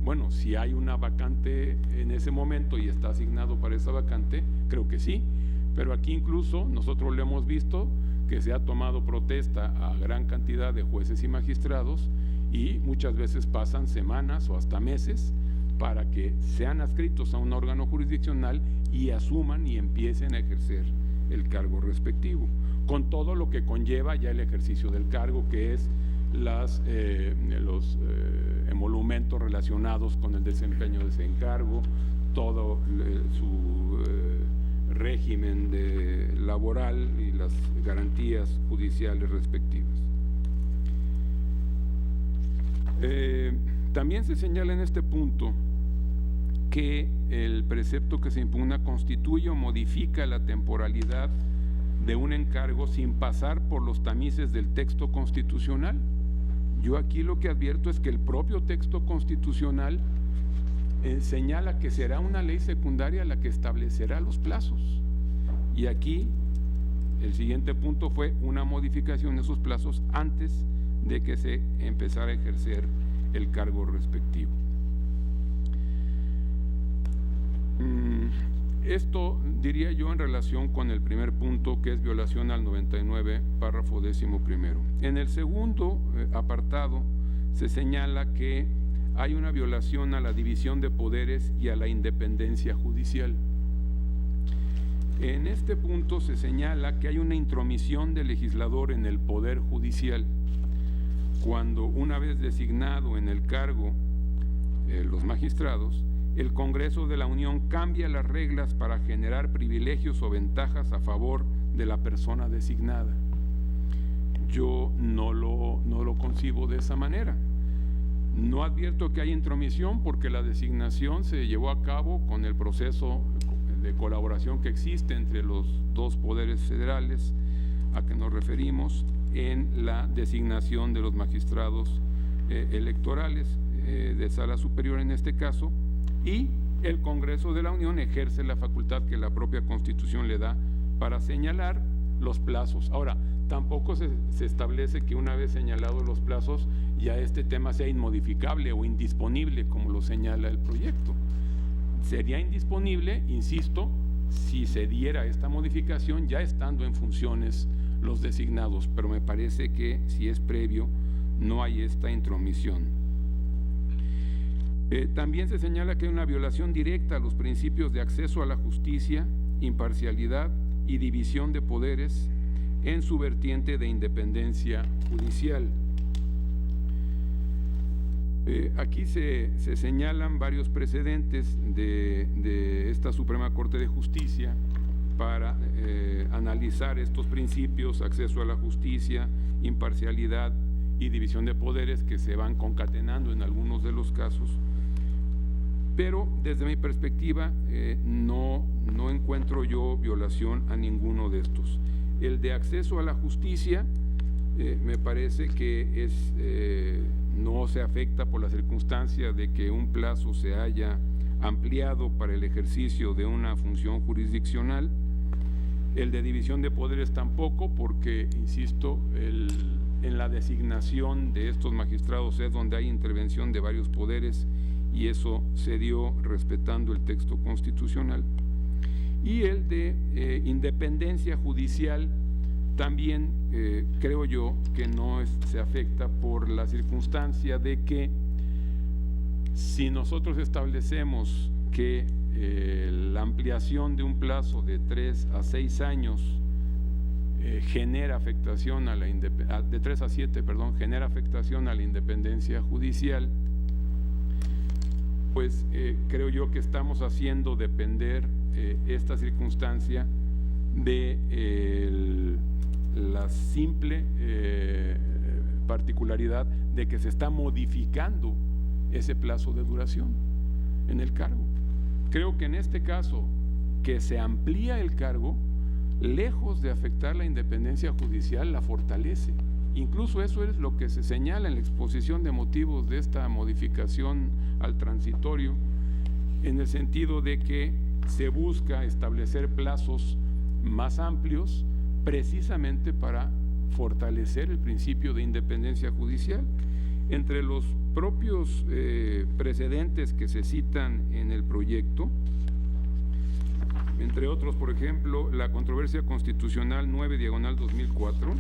Bueno, si hay una vacante en ese momento y está asignado para esa vacante, creo que sí, pero aquí incluso nosotros lo hemos visto que se ha tomado protesta a gran cantidad de jueces y magistrados y muchas veces pasan semanas o hasta meses para que sean adscritos a un órgano jurisdiccional y asuman y empiecen a ejercer el cargo respectivo, con todo lo que conlleva ya el ejercicio del cargo, que es los emolumentos relacionados con el desempeño de ese encargo, todo su régimen laboral y las garantías judiciales respectivas. También se señala en este punto que el precepto que se impugna constituye o modifica la temporalidad de un encargo sin pasar por los tamices del texto constitucional. Yo aquí lo que advierto es que el propio texto constitucional señala que será una ley secundaria la que establecerá los plazos. Y aquí el siguiente punto fue una modificación de esos plazos antes de que se empezara a ejercer el cargo respectivo. Esto diría yo en relación con el primer punto, que es violación al 99, párrafo 11º. En el segundo apartado se señala que hay una violación a la división de poderes y a la independencia judicial. En este punto se señala que hay una intromisión del legislador en el poder judicial, cuando una vez designado en el cargo los magistrados, el Congreso de la Unión cambia las reglas para generar privilegios o ventajas a favor de la persona designada. Yo no lo concibo de esa manera. No advierto que haya intromisión porque la designación se llevó a cabo con el proceso de colaboración que existe entre los dos poderes federales a que nos referimos en la designación de los magistrados electorales de sala superior en este caso, y el Congreso de la Unión ejerce la facultad que la propia Constitución le da para señalar los plazos. Ahora, tampoco se establece que una vez señalados los plazos ya este tema sea inmodificable o indisponible, como lo señala el proyecto. Sería indisponible, insisto, si se diera esta modificación ya estando en funciones los designados, pero me parece que si es previo no hay esta intromisión. También se señala que hay una violación directa a los principios de acceso a la justicia, imparcialidad y división de poderes en su vertiente de independencia judicial. Aquí se señalan varios precedentes de esta Suprema Corte de Justicia para analizar estos principios, acceso a la justicia, imparcialidad y división de poderes, que se van concatenando en algunos de los casos. Pero desde mi perspectiva no encuentro yo violación a ninguno de estos. El de acceso a la justicia me parece que no se afecta por la circunstancia de que un plazo se haya ampliado para el ejercicio de una función jurisdiccional. El de división de poderes tampoco, porque, insisto, en la designación de estos magistrados es donde hay intervención de varios poderes y eso se dio respetando el texto constitucional. Y el de independencia judicial también creo yo que no se afecta por la circunstancia de que si nosotros establecemos que la ampliación de un plazo de 3 a 6 años genera afectación a la de 3 a 7, perdón, genera afectación a la independencia judicial, pues creo yo que estamos haciendo depender esta circunstancia de la simple particularidad de que se está modificando ese plazo de duración en el cargo. Creo que en este caso, que se amplía el cargo, lejos de afectar la independencia judicial, la fortalece. Incluso eso es lo que se señala en la exposición de motivos de esta modificación al transitorio, en el sentido de que se busca establecer plazos más amplios precisamente para fortalecer el principio de independencia judicial. Entre los propios precedentes que se citan en el proyecto, entre otros, por ejemplo, la controversia constitucional 9/2004,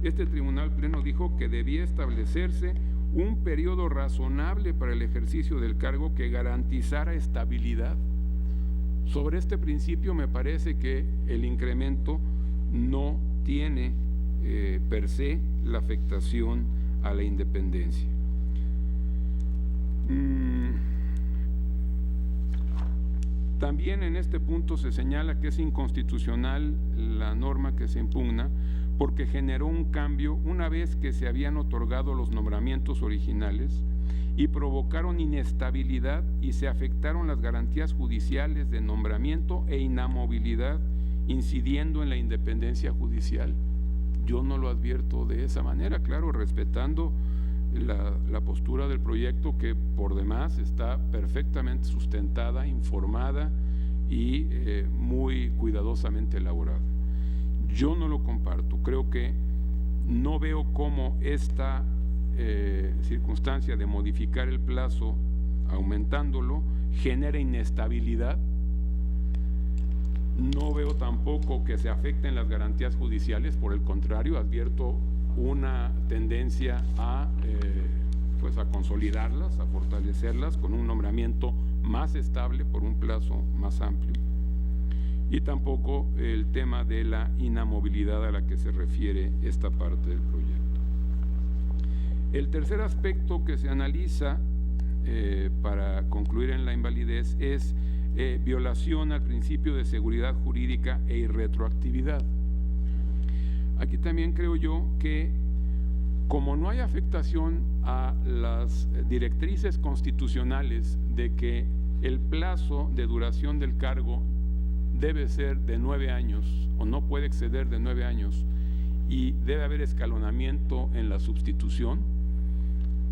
este Tribunal Pleno dijo que debía establecerse un periodo razonable para el ejercicio del cargo que garantizara estabilidad. Sobre este principio me parece que el incremento no tiene per se la afectación a la independencia. También en este punto se señala que es inconstitucional la norma que se impugna porque generó un cambio una vez que se habían otorgado los nombramientos originales y provocaron inestabilidad y se afectaron las garantías judiciales de nombramiento e inamovilidad, incidiendo en la independencia judicial. Yo no lo advierto de esa manera, claro, respetando la postura del proyecto, que por demás está perfectamente sustentada, informada y muy cuidadosamente elaborada. Yo no lo comparto, creo que no veo cómo esta circunstancia de modificar el plazo, aumentándolo, genera inestabilidad. No veo tampoco que se afecten las garantías judiciales, por el contrario, advierto una tendencia a consolidarlas, a fortalecerlas con un nombramiento más estable por un plazo más amplio. Y tampoco el tema de la inamovilidad a la que se refiere esta parte del proyecto. El tercer aspecto que se analiza para concluir en la invalidez es violación al principio de seguridad jurídica e irretroactividad. Aquí también creo yo que, como no hay afectación a las directrices constitucionales de que el plazo de duración del cargo debe ser de 9 años o no puede exceder de 9 años y debe haber escalonamiento en la sustitución,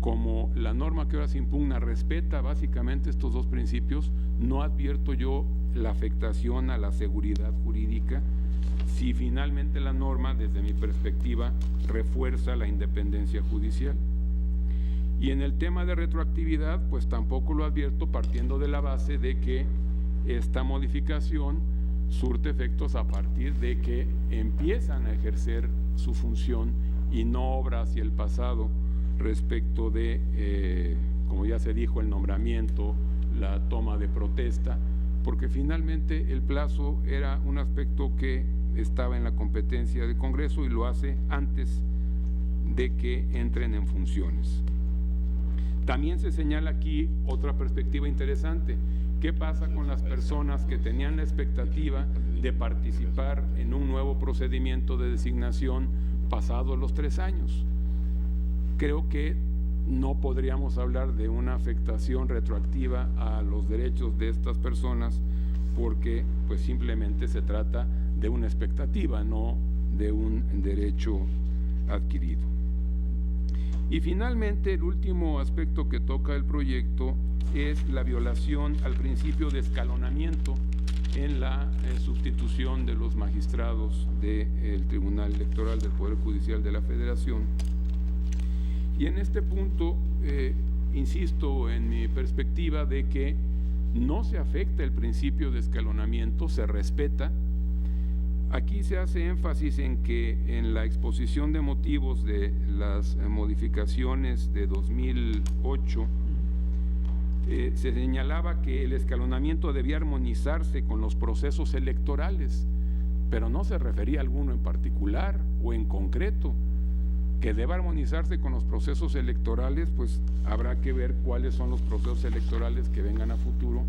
como la norma que ahora se impugna respeta básicamente estos dos principios, no advierto yo la afectación a la seguridad jurídica si finalmente la norma, desde mi perspectiva, refuerza la independencia judicial. Y en el tema de retroactividad, pues tampoco lo advierto, partiendo de la base de que esta modificación surte efectos a partir de que empiezan a ejercer su función y no obra hacia el pasado respecto de, como ya se dijo, el nombramiento, la toma de protesta, porque finalmente el plazo era un aspecto que estaba en la competencia del Congreso y lo hace antes de que entren en funciones. También se señala aquí otra perspectiva interesante. ¿Qué pasa con las personas que tenían la expectativa de participar en un nuevo procedimiento de designación pasados los 3 años? Creo que no podríamos hablar de una afectación retroactiva a los derechos de estas personas porque pues simplemente se trata de una expectativa, no de un derecho adquirido. Y finalmente, el último aspecto que toca el proyecto es la violación al principio de escalonamiento en la sustitución de los magistrados del Tribunal Electoral del Poder Judicial de la Federación. Y en este punto, insisto en mi perspectiva de que no se afecta el principio de escalonamiento, se respeta. Aquí se hace énfasis en que en la exposición de motivos de las modificaciones de 2008 se señalaba que el escalonamiento debía armonizarse con los procesos electorales, pero no se refería a alguno en particular o en concreto. Que deba armonizarse con los procesos electorales, pues habrá que ver cuáles son los procesos electorales que vengan a futuro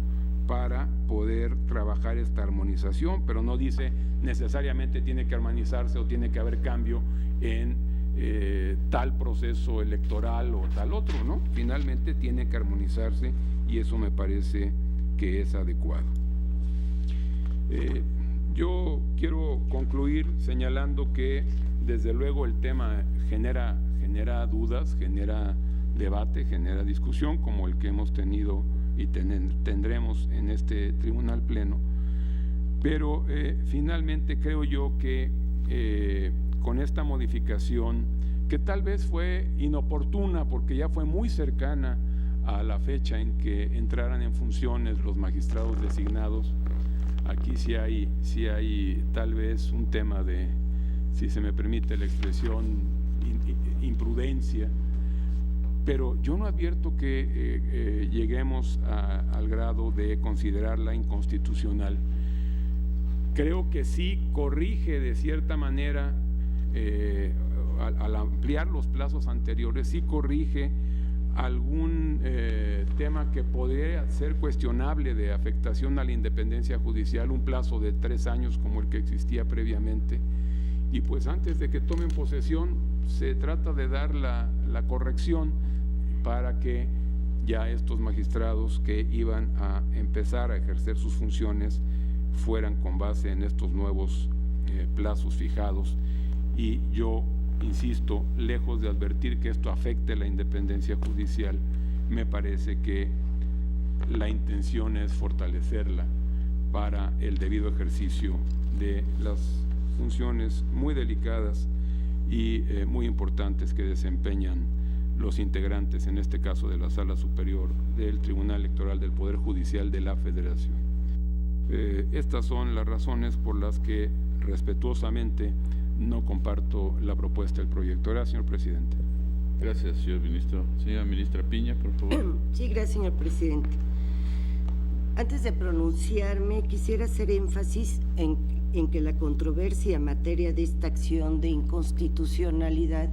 para poder trabajar esta armonización, pero no dice necesariamente tiene que armonizarse o tiene que haber cambio en tal proceso electoral o tal otro, ¿no? Finalmente tiene que armonizarse y eso me parece que es adecuado. Yo quiero concluir señalando que desde luego el tema genera dudas, genera debate, genera discusión, como el que hemos tenido y tendremos en este Tribunal Pleno, pero finalmente creo yo que con esta modificación, que tal vez fue inoportuna porque ya fue muy cercana a la fecha en que entraran en funciones los magistrados designados, aquí sí hay tal vez un tema de, si se me permite la expresión, imprudencia, pero yo no advierto que lleguemos al grado de considerarla inconstitucional. Creo que sí corrige de cierta manera, al ampliar los plazos anteriores, sí corrige algún tema que podría ser cuestionable de afectación a la independencia judicial, un plazo de 3 años como el que existía previamente. Y pues antes de que tomen posesión se trata de dar la corrección para que ya estos magistrados que iban a empezar a ejercer sus funciones fueran con base en estos nuevos plazos fijados. Y yo insisto, lejos de advertir que esto afecte la independencia judicial, me parece que la intención es fortalecerla para el debido ejercicio de las funciones muy delicadas y muy importantes que desempeñan los integrantes, en este caso de la Sala Superior del Tribunal Electoral del Poder Judicial de la Federación. Estas son las razones por las que respetuosamente no comparto la propuesta del proyecto. Gracias, señor presidente. Gracias, señor ministro. Señora ministra Piña, por favor. Sí, gracias, señor presidente. Antes de pronunciarme, quisiera hacer énfasis en que la controversia en materia de esta acción de inconstitucionalidad,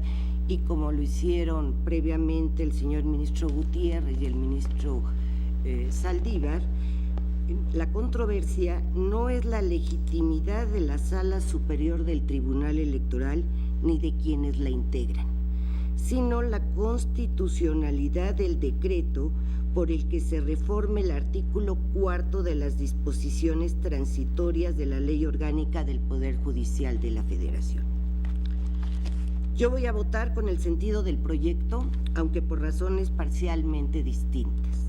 y como lo hicieron previamente el señor ministro Gutiérrez y el ministro Saldívar, la controversia no es la legitimidad de la Sala Superior del Tribunal Electoral ni de quienes la integran, sino la constitucionalidad del decreto por el que se reforma el artículo 4 de las disposiciones transitorias de la Ley Orgánica del Poder Judicial de la Federación. Yo voy a votar con el sentido del proyecto, aunque por razones parcialmente distintas.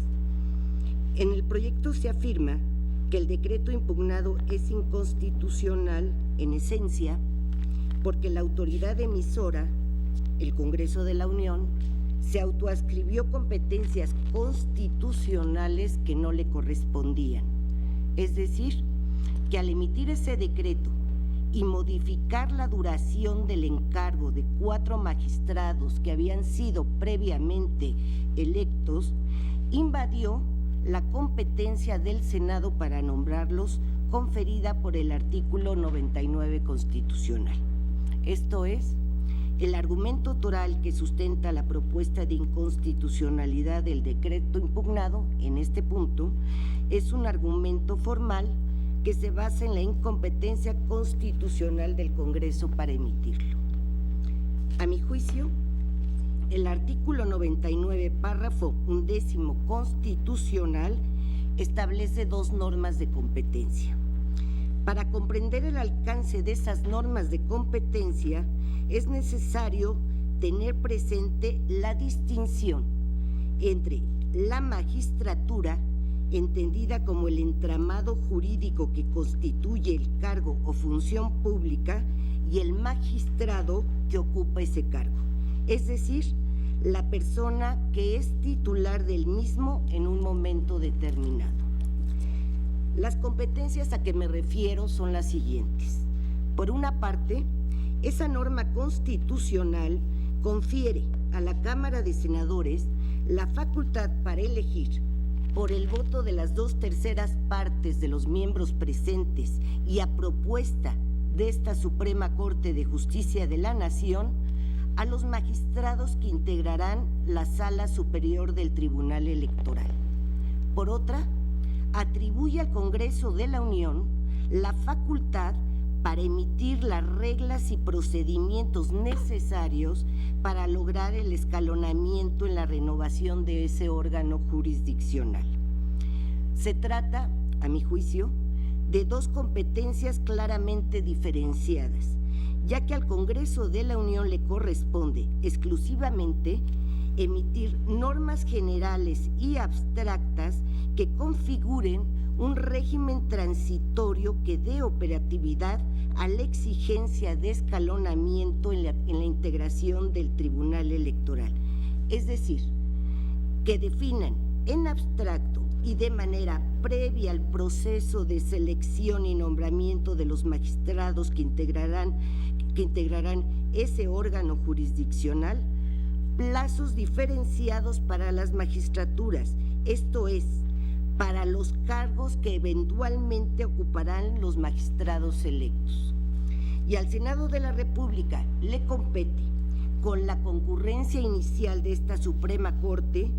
En el proyecto se afirma que el decreto impugnado es inconstitucional en esencia porque la autoridad emisora, el Congreso de la Unión, se autoadscribió competencias constitucionales que no le correspondían. Es decir, que al emitir ese decreto y modificar la duración del encargo de 4 magistrados que habían sido previamente electos, invadió la competencia del Senado para nombrarlos, conferida por el artículo 99 constitucional. Esto es, el argumento autoral que sustenta la propuesta de inconstitucionalidad del decreto impugnado en este punto es un argumento formal que se basa en la incompetencia constitucional del Congreso para emitirlo. A mi juicio, el artículo 99, párrafo 11 constitucional, establece 2 normas de competencia. Para comprender el alcance de esas normas de competencia, es necesario tener presente la distinción entre la magistratura, entendida como el entramado jurídico que constituye el cargo o función pública, y el magistrado que ocupa ese cargo, es decir, la persona que es titular del mismo en un momento determinado. Las competencias a que me refiero son las siguientes. Por una parte, esa norma constitucional confiere a la Cámara de Senadores la facultad para elegir, por el voto de las 2/3 partes de los miembros presentes y a propuesta de esta Suprema Corte de Justicia de la Nación, a los magistrados que integrarán la Sala Superior del Tribunal Electoral. Por otra, atribuye al Congreso de la Unión la facultad para emitir las reglas y procedimientos necesarios para lograr el escalonamiento en la renovación de ese órgano jurisdiccional. Se trata, a mi juicio, de 2 competencias claramente diferenciadas, ya que al Congreso de la Unión le corresponde exclusivamente emitir normas generales y abstractas que configuren un régimen transitorio que dé operatividad a la exigencia de escalonamiento en la integración del Tribunal Electoral. Es decir, que definan en abstracto y de manera previa al proceso de selección y nombramiento de los magistrados que integrarán ese órgano jurisdiccional, plazos diferenciados para las magistraturas, esto es, para los cargos que eventualmente ocuparán los magistrados electos. Y al Senado de la República le compete, con la concurrencia inicial de esta Suprema Corte,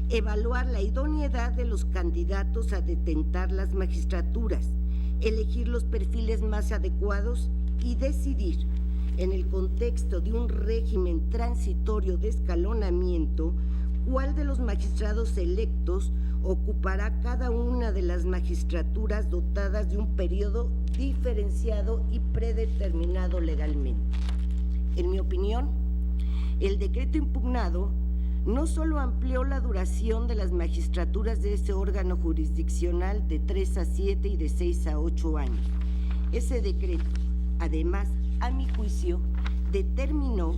evaluar la idoneidad de los candidatos a detentar las magistraturas, elegir los perfiles más adecuados y decidir, en el contexto de un régimen transitorio de escalonamiento, cuál de los magistrados electos ocupará cada una de las magistraturas dotadas de un periodo diferenciado y predeterminado legalmente. En mi opinión, el decreto impugnado no solo amplió la duración de las magistraturas de ese órgano jurisdiccional de 3 a 7 y de 6 a 8 años. Ese decreto, además, a mi juicio, determinó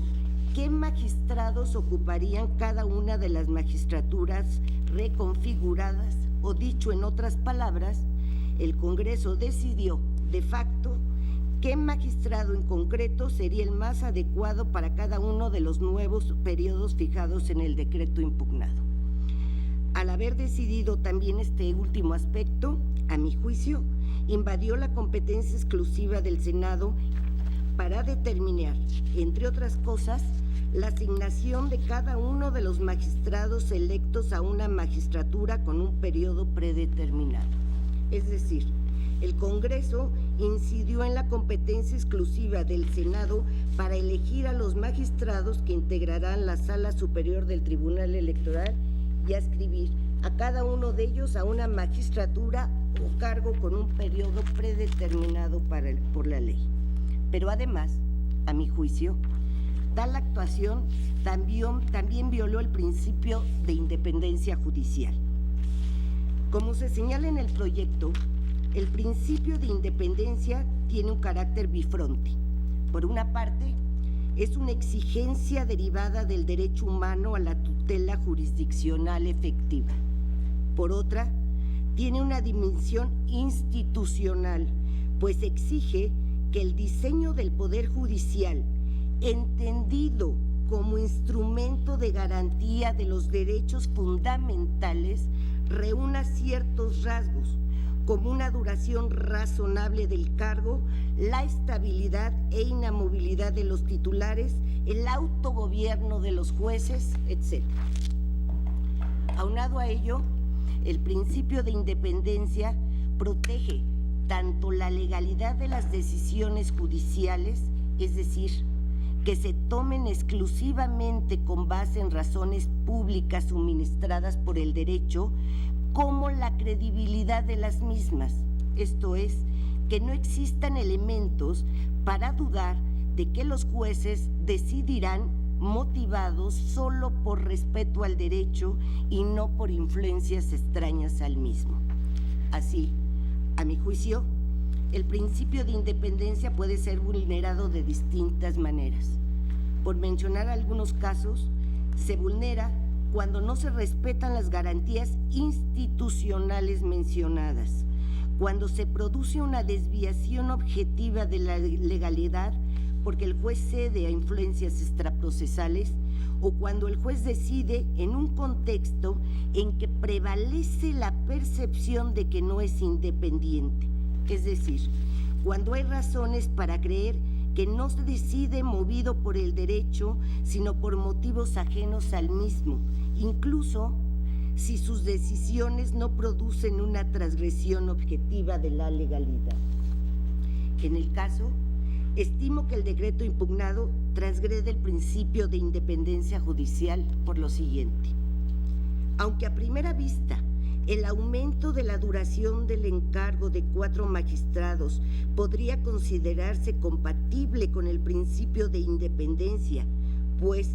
qué magistrados ocuparían cada una de las magistraturas reconfiguradas, o dicho en otras palabras, el Congreso decidió de facto qué magistrado en concreto sería el más adecuado para cada uno de los nuevos periodos fijados en el decreto impugnado. Al haber decidido también este último aspecto, a mi juicio, invadió la competencia exclusiva del Senado para determinar, entre otras cosas, la asignación de cada uno de los magistrados electos a una magistratura con un periodo predeterminado. Es decir, el Congreso incidió en la competencia exclusiva del Senado para elegir a los magistrados que integrarán la Sala Superior del Tribunal Electoral y adscribir a cada uno de ellos a una magistratura o cargo con un periodo predeterminado por la ley. Pero además, a mi juicio, tal actuación también violó el principio de independencia judicial. Como se señala en el proyecto, el principio de independencia tiene un carácter bifronte. Por una parte, es una exigencia derivada del derecho humano a la tutela jurisdiccional efectiva. Por otra, tiene una dimensión institucional, pues exige que el diseño del Poder Judicial, entendido como instrumento de garantía de los derechos fundamentales, reúna ciertos rasgos, como una duración razonable del cargo, la estabilidad e inamovilidad de los titulares, el autogobierno de los jueces, etc. Aunado a ello, el principio de independencia protege tanto la legalidad de las decisiones judiciales, es decir, que se tomen exclusivamente con base en razones públicas suministradas por el derecho, como la credibilidad de las mismas, esto es, que no existan elementos para dudar de que los jueces decidirán motivados solo por respeto al derecho y no por influencias extrañas al mismo. Así, a mi juicio, el principio de independencia puede ser vulnerado de distintas maneras. Por mencionar algunos casos, se vulnera cuando no se respetan las garantías institucionales mencionadas, cuando se produce una desviación objetiva de la legalidad porque el juez cede a influencias extraprocesales, o cuando el juez decide en un contexto en que prevalece la percepción de que no es independiente, es decir, cuando hay razones para creer que no se decide movido por el derecho, sino por motivos ajenos al mismo, incluso si sus decisiones no producen una transgresión objetiva de la legalidad. En el caso, estimo que el decreto impugnado transgrede el principio de independencia judicial por lo siguiente. Aunque a primera vista el aumento de la duración del encargo de 4 magistrados podría considerarse compatible con el principio de independencia, pues,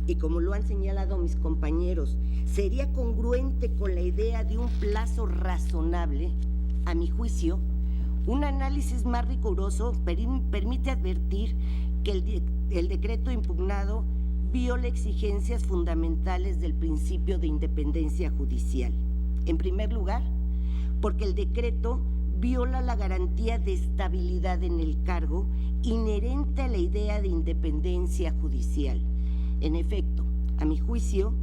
y como lo han señalado mis compañeros, sería congruente con la idea de un plazo razonable, a mi juicio, Un análisis más riguroso permite advertir que el decreto impugnado viola exigencias fundamentales del principio de independencia judicial. En primer lugar, porque el decreto viola la garantía de estabilidad en el cargo inherente a la idea de independencia judicial. En efecto, a mi juicio,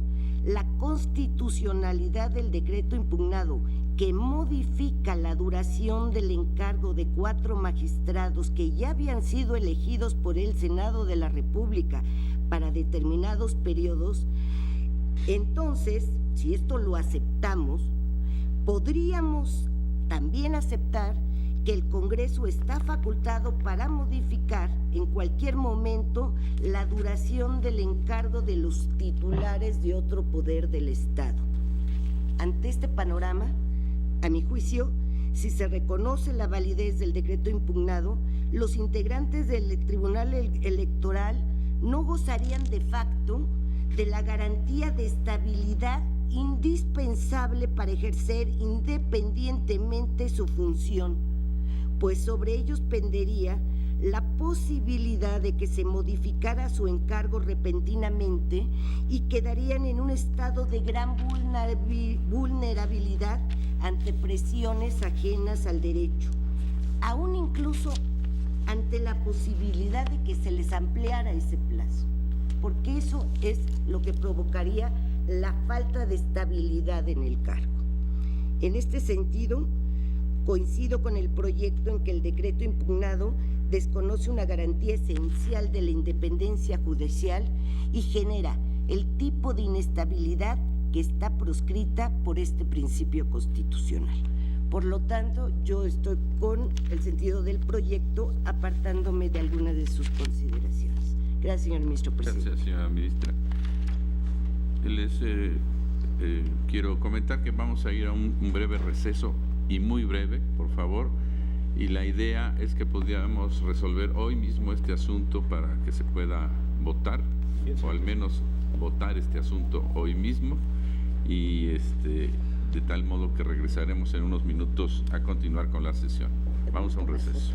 la constitucionalidad del decreto impugnado, que modifica la duración del encargo de 4 magistrados que ya habían sido elegidos por el Senado de la República para determinados periodos, entonces, si esto lo aceptamos, podríamos también aceptar que el Congreso está facultado para modificar en cualquier momento la duración del encargo de los titulares de otro poder del Estado. Ante este panorama, a mi juicio, si se reconoce la validez del decreto impugnado, los integrantes del Tribunal Electoral no gozarían de facto de la garantía de estabilidad indispensable para ejercer independientemente su función, pues sobre ellos pendería la posibilidad de que se modificara su encargo repentinamente y quedarían en un estado de gran vulnerabilidad ante presiones ajenas al derecho, aún incluso ante la posibilidad de que se les ampliara ese plazo, porque eso es lo que provocaría la falta de estabilidad en el cargo. En este sentido, coincido con el proyecto en que el decreto impugnado desconoce una garantía esencial de la independencia judicial y genera el tipo de inestabilidad que está proscrita por este principio constitucional. Por lo tanto, yo estoy con el sentido del proyecto, apartándome de algunas de sus consideraciones. Gracias, señor ministro presidente. Gracias, señora ministra. Quiero comentar que vamos a ir a un breve receso, y muy breve, por favor, y la idea es que pudiéramos resolver hoy mismo este asunto para que se pueda votar, o al menos votar este asunto hoy mismo, y de tal modo que regresaremos en unos minutos a continuar con la sesión. Vamos a un receso.